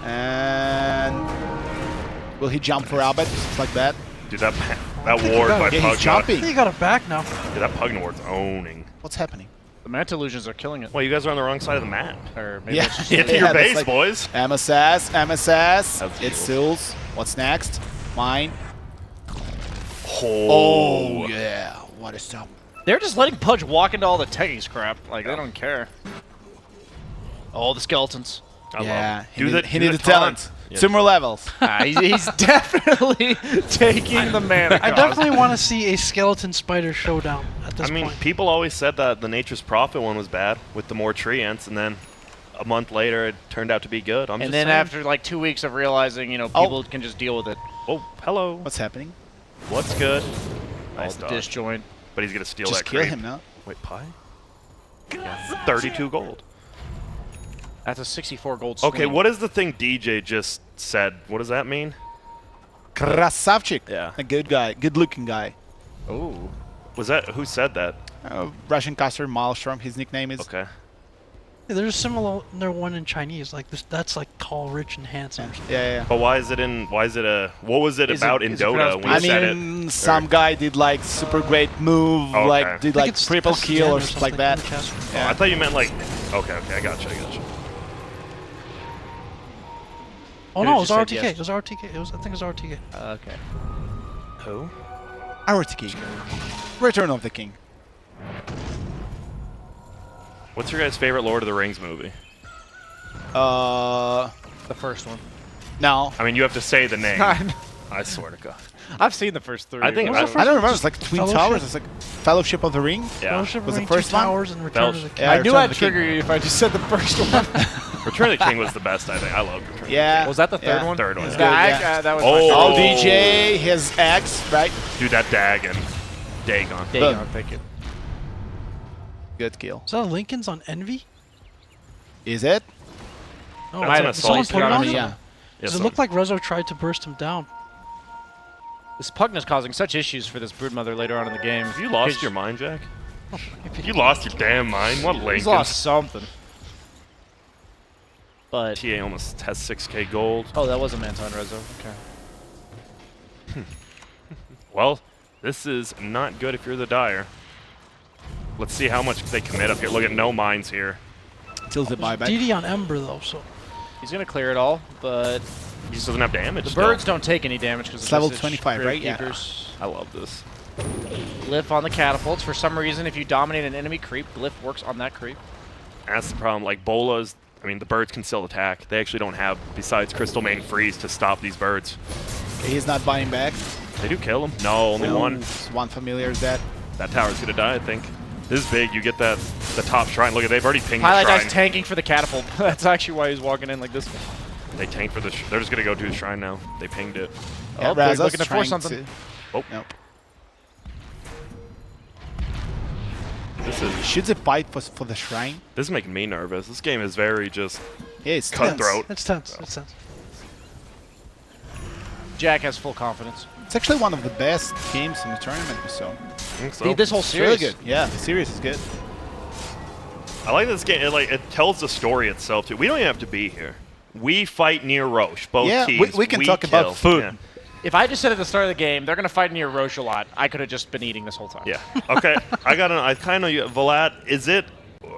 And will he jump for Albert? Just like that. Dude, that think you ward got by it. Yeah, he's Pugna. jumping. You got it back now. Dude, that Pugna ward's owning. What's happening? The Manta Illusions are killing it. Well, you guys are on the wrong side of the map. Or maybe Yeah. it's just Get to Yeah, your that's base, like- boys. MSS, MSS. That's It's cool. Sils. What's next? Mine. Oh, yeah. What a stop. They're just letting Pudge walk into all the Teggies crap. Like, they don't care. All the skeletons. I Yeah. love it. He needed talent. Yeah. 2 more levels. He's definitely taking the mana I cost. definitely want to see a skeleton spider showdown at this I mean, point. people always said that the Nature's Prophet one was bad with the more treants, and then a month later it turned out to be good. I'm And just then saying. after like 2 weeks of realizing, you know, Oh. people can just deal with it. Oh, hello. What's happening? What's good? Nice the dodge. disjoint. But he's gonna steal Just that kill creep. him now. Wait, pie? Yeah. 32 gold. That's a 64 gold swing. Okay, what is the thing DJ just said? What does that mean? Krasavchik. Yeah. A good guy. Good looking guy. Ooh. Was that who said that? Russian caster Maelstrom, his nickname is. Okay. Yeah, there's a similar one in Chinese. Like this, that's like tall, rich, and handsome. Yeah. But why is it in? Why is it a? What was it Is it- about in is it Dota pronounced when you I said it? mean, some guy did like super great move, Okay. like did I like think it's triple SGN kill or or something like something that. in the chest. Oh, I thought you meant like. Okay, I gotcha. Oh Could've no, it was just said RTK. yes. It was RTK. I think it was RTK. Okay. Who? Our king. Return of the King. What's your guys' favorite Lord of the Rings movie? Uh, The first one. no. I mean, you have to say the name. I I swear to God. I've seen the first 3. I think What was the I first don't one? remember. It's like Twin Fellowship? Towers. It's like Fellowship of the Ring. Yeah. Fellowship of Was the Ring, first Two one? Towers, and Return of the King. Yeah, I knew Return I'd of the trigger King. you if I just said the first one. Return of the King was the best, I think. I loved Return Yeah. of the Was that the third Yeah. one? Third one, It's yeah. good, yeah. That was Oh. my Oh, favorite. DJ, his ex, right? King. Dude, that Dagon. Dagon. Dagon, thank you. Good kill. Is that Lincoln's on Envy? Is it? Oh, That's an did someone assault. put it on him? Yeah. Yes, Does it look like Rezo tried to burst him down? This Pugna's causing such issues for this Broodmother later on in the game. Have you lost Because your mind, Jack? You lost your damn mind. What Lincoln? He's lost something. But TA almost has 6k gold. oh, that was a Manton Rezo. Okay. Well, this is not good if you're the Dire. Let's see how much they commit up here. Look at no mines here. Till the buyback. DD on Ember though, so He's gonna clear it all, but He just doesn't have damage. the still. birds don't take any damage because It's level 25, right? Yeah. Keepers. I love this. Glyph on the catapults. For some reason, if you dominate an enemy creep, Glyph works on that creep. That's the problem. Like Bolas, I mean, the birds can still attack. They actually don't have, besides Crystal Main Freeze, to stop these birds. Okay, he's not buying back. They do kill him. No, only No, one. One familiar is dead. That tower's gonna die, I think. This is big. You get that the top shrine. Look at they've already pinged the Highlight shrine. Dice tanking for the catapult. That's actually why he's walking in like this. They tanked for the. They're just gonna go to the shrine now. They pinged it. Oh, they're Razza's looking to force trying something. Oh, Nope. this is Should the fight for the shrine? this is making me nervous. This game is very just Yeah, it's cutthroat. it's tense. It's tense. Jack has full confidence. It's actually one of the best games in the tournament, so. I think so. This whole It's really series. good. Yeah, the series is good. I like this game. It tells the story itself too. We don't even have to be here. We fight near Roche. Both Yeah, teams. we can talk about kill. food. Yeah. If I just said at the start of the game, they're going to fight near Roche a lot, I could have just been eating this whole time. Yeah. Okay. I kind of Vlad. Is it?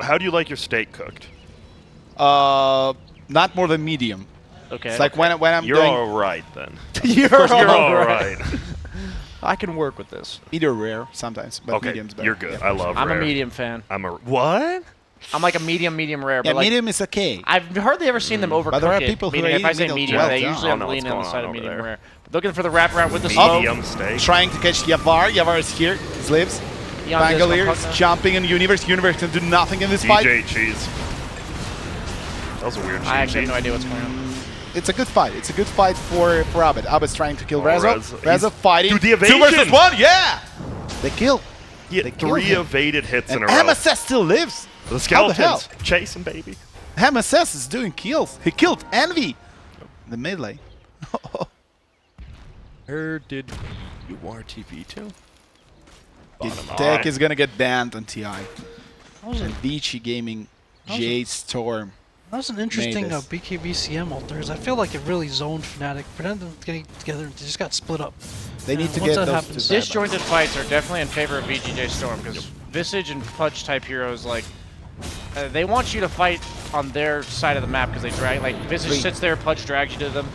How do you like your steak cooked? Not more than medium. Okay. It's like when I'm You're doing all right then. You're You're all right. right. I can work with this. medium rare sometimes, but Okay, medium's better. you're good. Yeah. I love I'm rare. a medium fan. I'm a what? I'm like a medium rare. Yeah, But like, medium is okay. I've hardly ever seen them overcook But there are it. people who Meaning are if I eating say middle medium, well, they yeah. usually I have don't know lean what's on the going side on of over medium there. rare. But looking for the wraparound with the smoke. Medium steak. Trying to catch Yavar. Yavar is here. He lives. Young Bangalore is Disco jumping in Universe. Universe can do nothing in this fight. DJ cheese. That was a weird cheese. I actually have no idea what's going on. It's a good fight. It's a good fight for Abed. Abed's trying to kill Rezo. Rez. Rezo fighting. Dude, the evasion. 2 versus 1. Yeah. They kill. He had They kill 3 him. evaded hits in And a row. MSS still lives. The How the hell? skeletons chasing, baby. MSS is doing kills. He killed Envy. The melee. Where did you RTP to? Tech is gonna get banned on TI. That was, And VG Gaming J.Storm. that was an interesting this. BKBCM ult there. 'Cause I feel like it really zoned Fnatic. Pretend them getting together and they just got split up. They need to once get that those happens- two back. Disjointed fights are definitely in favor of VGJ.Storm because Visage and Pudge type heroes like they want you to fight on their side of the map because they drag like Visage Wait. sits there, Pudge drags you to them.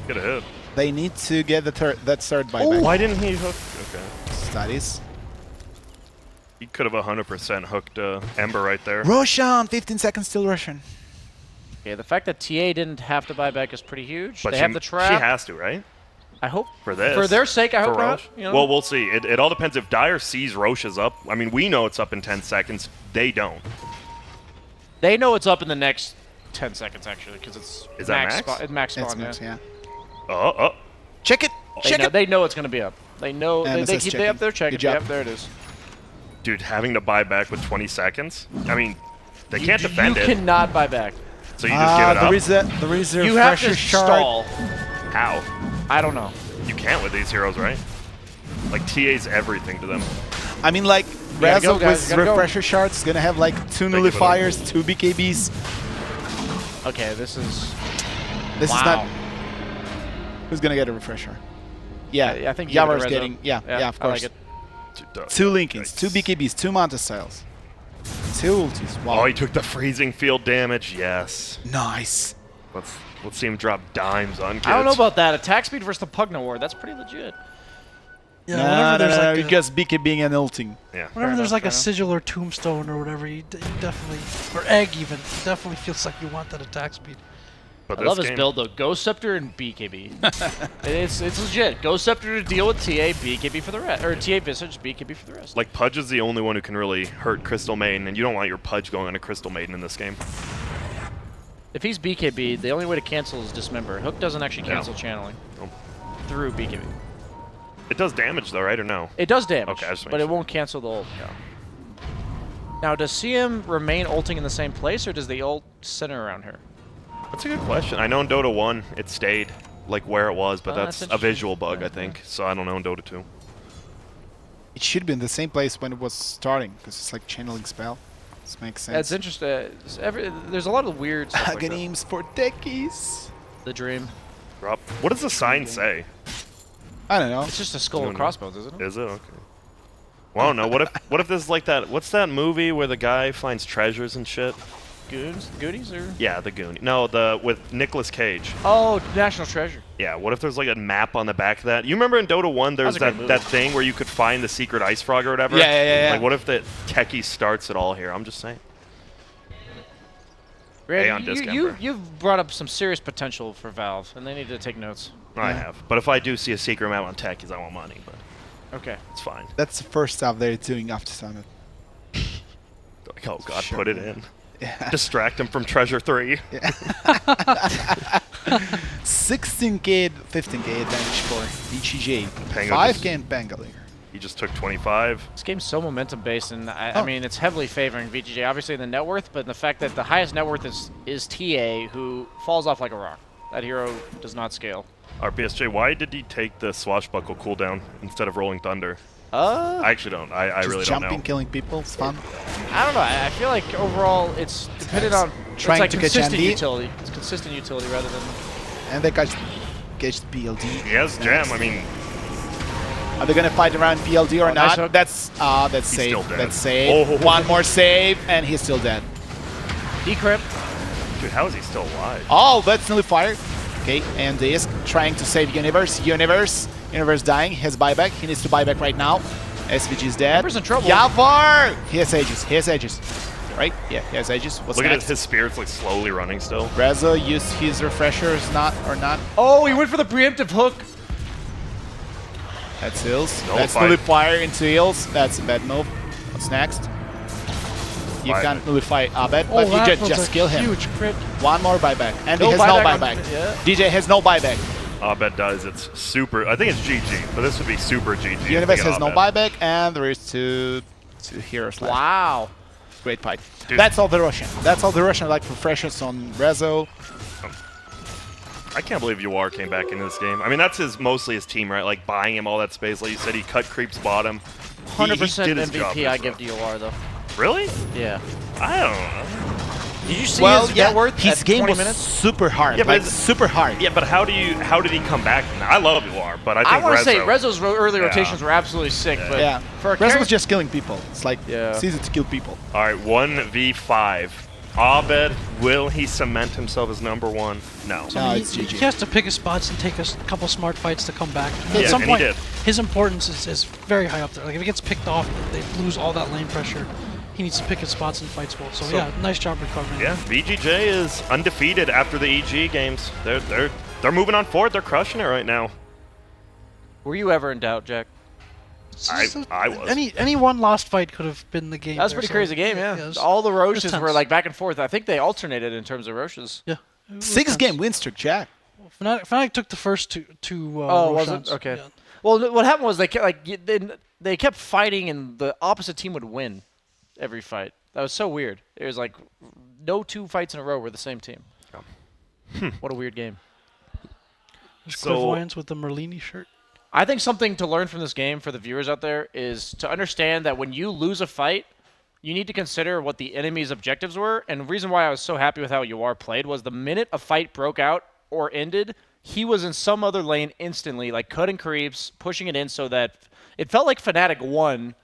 Get a hit. They need to get that third buyback. Why didn't he hook? Okay. Studies. He could have 100% hooked Ember right there. Roshan, 15 seconds still Russian. Okay, the fact that TA didn't have to buy back is pretty huge. But they she, have the trap. She has to, right? I hope For this. for their sake. I For hope not. Roche? You know? Well, we'll see. It all depends if Dire sees Roche's up. I mean, we know it's up in 10 seconds. They don't. they know it's up in the next 10 seconds actually because it's Is that max max? spawn. It's max It's spawn. max, Yeah. yeah. Oh. Check it. Check it. They know it's going to be up. They know And they it says keep checking. they up there checking. Good job. Yep, there it is. Dude, having to buy back with 20 seconds? I mean, they can't defend you it. cannot buy back. So you just give it up? There is a You have to refresher shard. stall. How? I don't know. You can't with these heroes, right? Like, TA's everything to them. I mean, like, gotta go, Rezo guys, with you gotta go. refresher shards is gonna have like 2 you for nullifiers, 2 BKBs. Okay, this is. This Wow. is not. Who's gonna get a refresher? Yeah, I think you give it to Yavar's Rezo. getting. Yeah, of I like course. it. 2 Linkins, 2 BKBs, 2 Manta Styles, 2 ultis. Wow. Oh, he took the freezing field damage. Yes. Nice. Let's see him drop dimes on kids. I don't know about that. Attack speed versus the Pugna War. That's pretty legit. Yeah, No, whenever there's like a, because BKBing and ulting. Yeah. whenever there's enough, like a fair sigil or tombstone or whatever, you definitely or egg even, it definitely feels like you want that attack speed. But I this love his game- build though. Ghost Scepter and BKB. it's legit. Ghost Scepter to deal with TA, BKB for the rest, or TA Visage, BKB for the rest. Like, Pudge is the only one who can really hurt Crystal Maiden, and you don't want your Pudge going on a Crystal Maiden in this game. If he's BKB, the only way to cancel is Dismember. Hook doesn't actually Yeah. cancel channeling Oh. through BKB. It does damage, though, right? Or no? It does damage, Okay, I just but make it sure. won't cancel the ult. Now, does CM remain ulting in the same place, or does the ult center around her? That's a good question. I know in Dota 1 it stayed like where it was, but Oh, that's that's a visual interesting. bug, I think. So I don't know in Dota 2. It should be in the same place when it was starting, because it's like channeling spell. This makes sense. That's interesting. There's a lot of weird stuff like that. Aghanim's for techies. The Dream. Drop. What does the sign say? I don't know. It's just a skull No, and no. crossbones, isn't it? Is it? Okay. Well, I don't know. What if this is like that? What's that movie where the guy finds treasures and shit? Goonies or? Yeah, the Goonie. No, with Nicolas Cage. Oh, National Treasure. Yeah, what if there's like a map on the back of that? You remember in Dota 1 there's That was a great that movie. thing where you could find the secret ice frog or whatever? Yeah. Like, what if the techie starts it all here? I'm just saying. Randy, on Disc you, Emperor. you've brought up some serious potential for Valve, and they need to take notes. I have. But if I do see a secret map on techies, I want money, but Okay. it's fine. That's the first stuff they're doing after Summit. Like, oh god, Sure. put it in. Yeah. Distract him from Treasure 3. 16k, 15k advantage for VGJ. Pango 5k in Bangalore. He just took 25. This game's so momentum based, and I Oh. mean, it's heavily favoring VGJ, obviously in the net worth, but in the fact that the highest net worth is TA, who falls off like a rock. That hero does not scale. RPSJ, why did he take the swashbuckle cooldown instead of Rolling Thunder? I I actually don't. I Just really don't jumping, know. killing people, it's fun. don't know. I feel like overall it's dependent on Trying it's like to catch consistent Andy. utility. It's consistent utility rather than. And they catch BLD. He has Gem. I mean, Are they gonna fight around BLD or Oh, nice not? hook. That's He's safe. still dead. That's safe. Oh. One more save, and he's still dead. Decrypt. Dude, how is he still alive? Oh, that's nullifier. Okay, and is trying to save Universe. Universe dying. His buyback. He needs to buy back right now. SVG is dead. Ember's in trouble. Yavar! He has Aegis. Right? Yeah, he has Aegis. What's Look next? at his spirit's like slowly running still. Rezo used his refreshers, not. Oh, he went for the preemptive hook. That's Hills. Nullified. That's nullifier into Hills. That's a bad move. What's next? You Buyback. can't nullify Abed, Oh, but you that was just a kill him. Huge crit. One more buyback. And No he has no buyback on- buyback. yeah. DJ has no buyback. Abed does. It's super. I think it's GG, but this would be super GG. if Universe they get has no Abed. buyback, and there is two heroes left. Wow. Great fight. Dude. That's all the Russian. That's all the Russian like refreshers on Rezo. I can't believe Uar came back into this game. I mean, that's mostly his team, right? Like buying him all that space. Like you said, he cut creeps bottom. 100% did his job MVP I this give round. to UR though. Really? Yeah. I don't know. Did you see his net worth his at game 20 was minutes? super hard. Yeah, but like it's- super hard. Yeah, but how did he come back? I love Uar, but I think I want to say Rezo- Rezo's early Yeah. rotations were absolutely sick, but Yeah. for a Rezo character- was just killing people. It's like Yeah. it's easy to kill people. All right, 1v5. Abed, will he cement himself as #1? No. No, He- it's GG. He has to pick his spots and take a couple smart fights to come back. Yeah, At some and he point, did. his importance is very high up there. Like if he gets picked off, they lose all that lane pressure. He needs to pick his spots and fights well. So yeah, nice job recovering. Yeah, VGJ is undefeated after the EG games. They're moving on forward. They're crushing it right now. Were you ever in doubt, Jack? It's I- just I was. Any one lost fight could have been the game. That was a there, pretty so, crazy game, yeah. it was- All the it was Roches were tense. like back and forth. I think they alternated in terms of Roches. Yeah. it was 6-game tense. win streak, Jack. Fnatic took the first two. Oh, was Roshan's. it? Okay. Yeah. Well, what happened was they kept fighting, and the opposite team would win every fight. That was so weird. It was like no two fights in a row were the same team. What a weird game. There's So- clairvoyance with the Merlini shirt. I think something to learn from this game for the viewers out there is to understand that when you lose a fight, you need to consider what the enemy's objectives were. And the reason why I was so happy with how UR played was the minute a fight broke out or ended, he was in some other lane instantly, like cutting creeps, pushing it in so that it felt like Fnatic won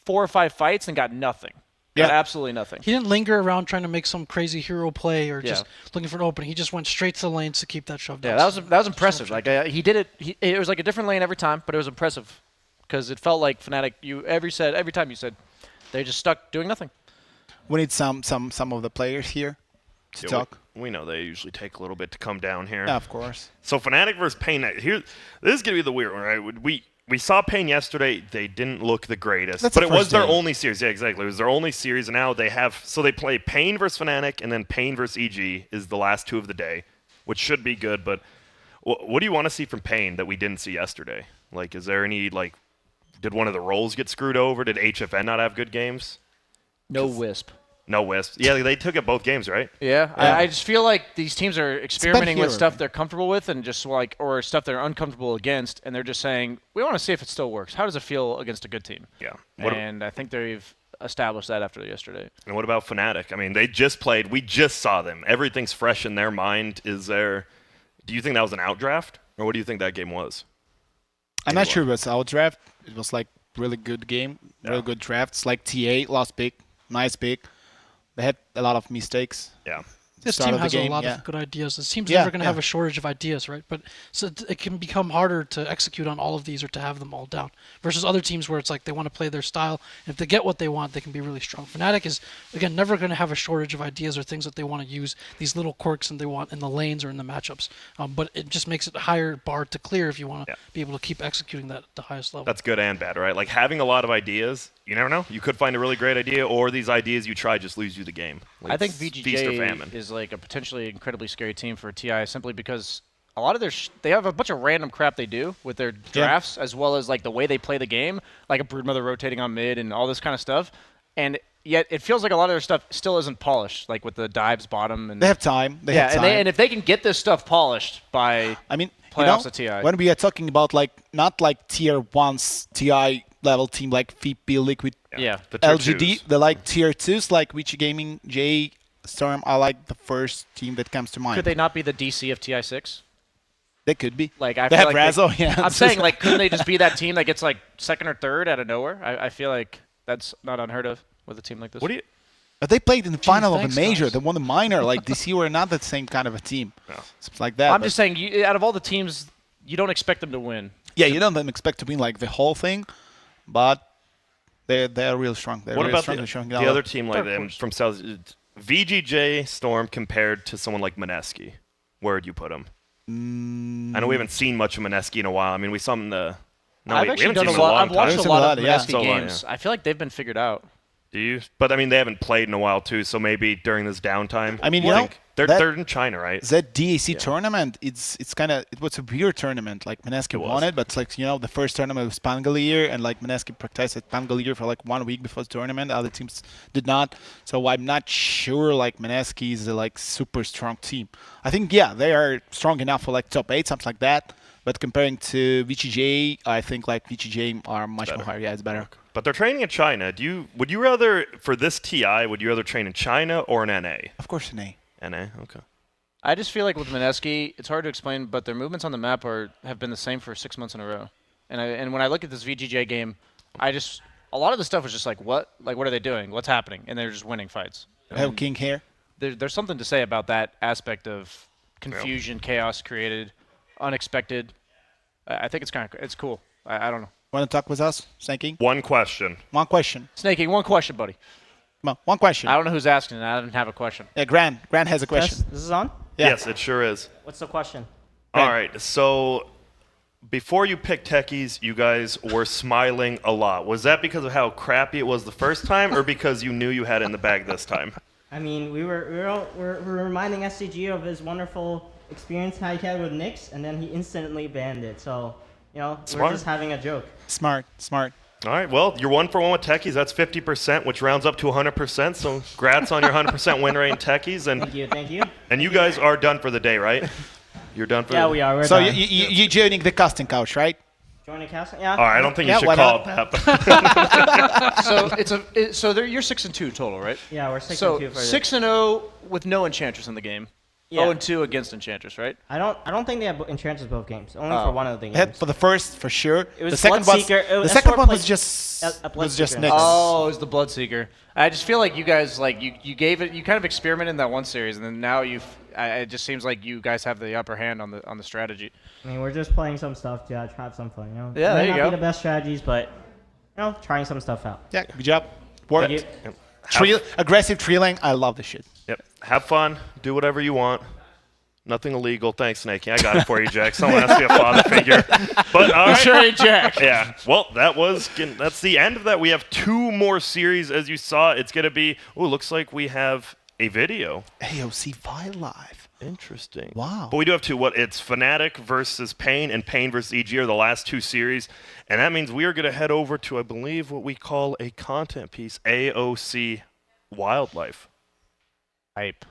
4 or 5 fights and got nothing. Got Yeah. absolutely nothing. He didn't linger around trying to make some crazy hero play or just Yeah. looking for an opening. He just went straight to the lanes to keep that shoved Yeah, out. that was impressive. Like he did it. It was like a different lane every time, but it was impressive because it felt like Fnatic. Every time you said they just stuck doing nothing. We need some of the players here to Yeah, talk. we know they usually take a little bit to come down here. Yeah, of course. So Fnatic versus Pain. Here, this is gonna be the weird one, right? We saw Pain yesterday. They didn't look the greatest, That's but the it was first their day. only series. Yeah, exactly. It was their only series, and now they have. So they play Pain versus Fnatic, and then Pain versus EG is the last 2 of the day, which should be good. But what do you want to see from Pain that we didn't see yesterday? Like, is there any like? Did one of the roles get screwed over? Did HFN not have good games? No wisp. No Wisp. Yeah, they took it both games, right? Yeah, Yeah. I just feel like these teams are experimenting with hero. stuff they're comfortable with and just like, or stuff they're uncomfortable against, and they're just saying, we want to see if it still works. How does it feel against a good team? Yeah. And I think they've established that after yesterday. And what about Fnatic? I mean, they just played. We just saw them. Everything's fresh in their mind. Do you think that was an outdraft, or what do you think that game was? I'm not sure it was our draft. It was like really good game, really good drafts. Like TA, lost pick, nice pick. They had a lot of mistakes. Yeah. This start team of the has game, a lot yeah. of good ideas. This team's Yeah, never going to have yeah. a shortage of ideas, right? But so it can become harder to execute on all of these or to have them all down. Versus other teams where it's like they want to play their style. And if they get what they want, they can be really strong. Fnatic is, again, never going to have a shortage of ideas or things that they want to use, these little quirks that they want in the lanes or in the matchups. But it just makes it a higher bar to clear if you want to be able to keep executing that at the highest level. That's good and bad, right? Like having a lot of ideas, you never know. You could find a really great idea, or these ideas you try just lose you the game. Like, I think it's feast or famine. VGJ is like a potentially incredibly scary team for TI simply because a lot of their they have a bunch of random crap they do with their drafts as well as like the way they play the game, like a Broodmother rotating on mid and all this kind of stuff. And yet it feels like a lot of their stuff still isn't polished, like with the dives bottom. And They have time. They have time. and if they can get this stuff polished by I mean, playoffs at TI. when we are talking about like not like tier 1's TI level team like VP Liquid yeah. The tier LGD, twos. they're like tier 2s like VG Gaming, J.Storm are like the first team that comes to mind. Could they not be the DC of TI6? They could be. Like I They feel have like Razo, yeah. I'm saying like couldn't they just be that team that gets like second or third out of nowhere? I feel like that's not unheard of with a team like this. What do you? But they played in the final of thanks, a major. guys. They won the minor. Like DC were not that same kind of a team. No. Something like that. I'm but- just saying, out of all the teams, you don't expect them to win. Yeah, you don't expect to win like the whole thing, but they're real strong. They're What real about strong. the, They're showing the a lot. other team like Dark them horse. from South? VGJ.Storm compared to someone like Mineski. Where would you put them? I know we haven't seen much of Mineski in a while. I mean, we saw him in the. No, I've we actually haven't done seen a him in lot. long I've watched time. a lot of Yeah. Mineski So, yeah. games. I feel like they've been figured out. Do you? But I mean, they haven't played in a while too. So maybe during this downtime. I mean, you you know, think they're that- they're in China, right? That DAC tournament, it's kind of it was a weird tournament. Like Mineski It was. won it, but it's like the first tournament was Pangolier, and like Mineski practiced at Pangolier for like 1 week before the tournament. Other teams did not, so I'm not sure like Mineski is a like super strong team. I think they are strong enough for like top 8, something like that. But comparing to VGJ, I think like VGJ are much more higher. Yeah, it's better. But they're training in China. Would you rather for this TI? Would you rather train in China or in NA? Of course, an A. NA, okay. I just feel like with Mineski, it's hard to explain, but their movements on the map have been the same for 6 months in a row. And when I look at this VGJ game, a lot of the stuff was just like, what are they doing? What's happening? And they're just winning fights. Have King here. There's something to say about that aspect of confusion, chaos created, unexpected. I think it's cool. I don't know. Want to talk with us, Snakey? One question. One question. Snakey, one question, buddy. Come on, one question. I don't know who's asking, and I didn't have a question. Yeah, Grant has a question. Test, this is on? Yeah. Yes, it sure is. What's the question? All right. So before you picked techies, you guys were smiling a lot. Was that because of how crappy it was the first time, or because you knew you had it in the bag this time? I mean, we're reminding SCG of his wonderful experience how he had with Nyx, and then he instantly banned it. So, we're Smart. just having a joke. Smart. All right. Well, you're 1 for 1 with techies. That's 50%, which rounds up to 100%. So, congrats on your 100% win rate in techies. Thank you, thank you. And you guys are done for the day, right? You're done for Yeah, the we are. We're So done. you joining the casting couch, right? Join a cast? Yeah. All right. I don't think you Yeah, should why call not? it that. But So you're 6-2 total, right? Yeah, we're 6-2 So for 6-0 with no Enchantress in the game. Yeah. 0-2 against Enchantress, right? I don't think they have Enchantress both games. Only for one of the Had games. for the first for sure. It was the second one. Bloodseeker. The second S4 one was played just a was just Bloodseeker. Nyx. Oh, it was the Bloodseeker. I just feel like you guys you gave it. You kind of experimented in that one series, and then now it just seems like you guys have the upper hand on the strategy. I mean, we're just playing some stuff to try to have some fun. Yeah, It there may you not go. be the best strategies, but trying some stuff out. Yeah, good job. Work. Thank you. Aggressive tree lane. I love this shit. Yep. Have fun. Do whatever you want. Nothing illegal. Thanks, Snakey. I got it for you, Jack. Someone has to be a father figure. But all right. Sure ain't Jack. Yeah. Well, that's the end of that. We have 2 more series, as you saw. It's gonna be. Oh, looks like we have a video. AOC Vi live. Interesting. Wow. But we do have 2. It's Fnatic versus Pain and Pain versus EG are the last 2 series, and that means we are gonna head over to, I believe, what we call a content piece, AOC Wildlife. Hype.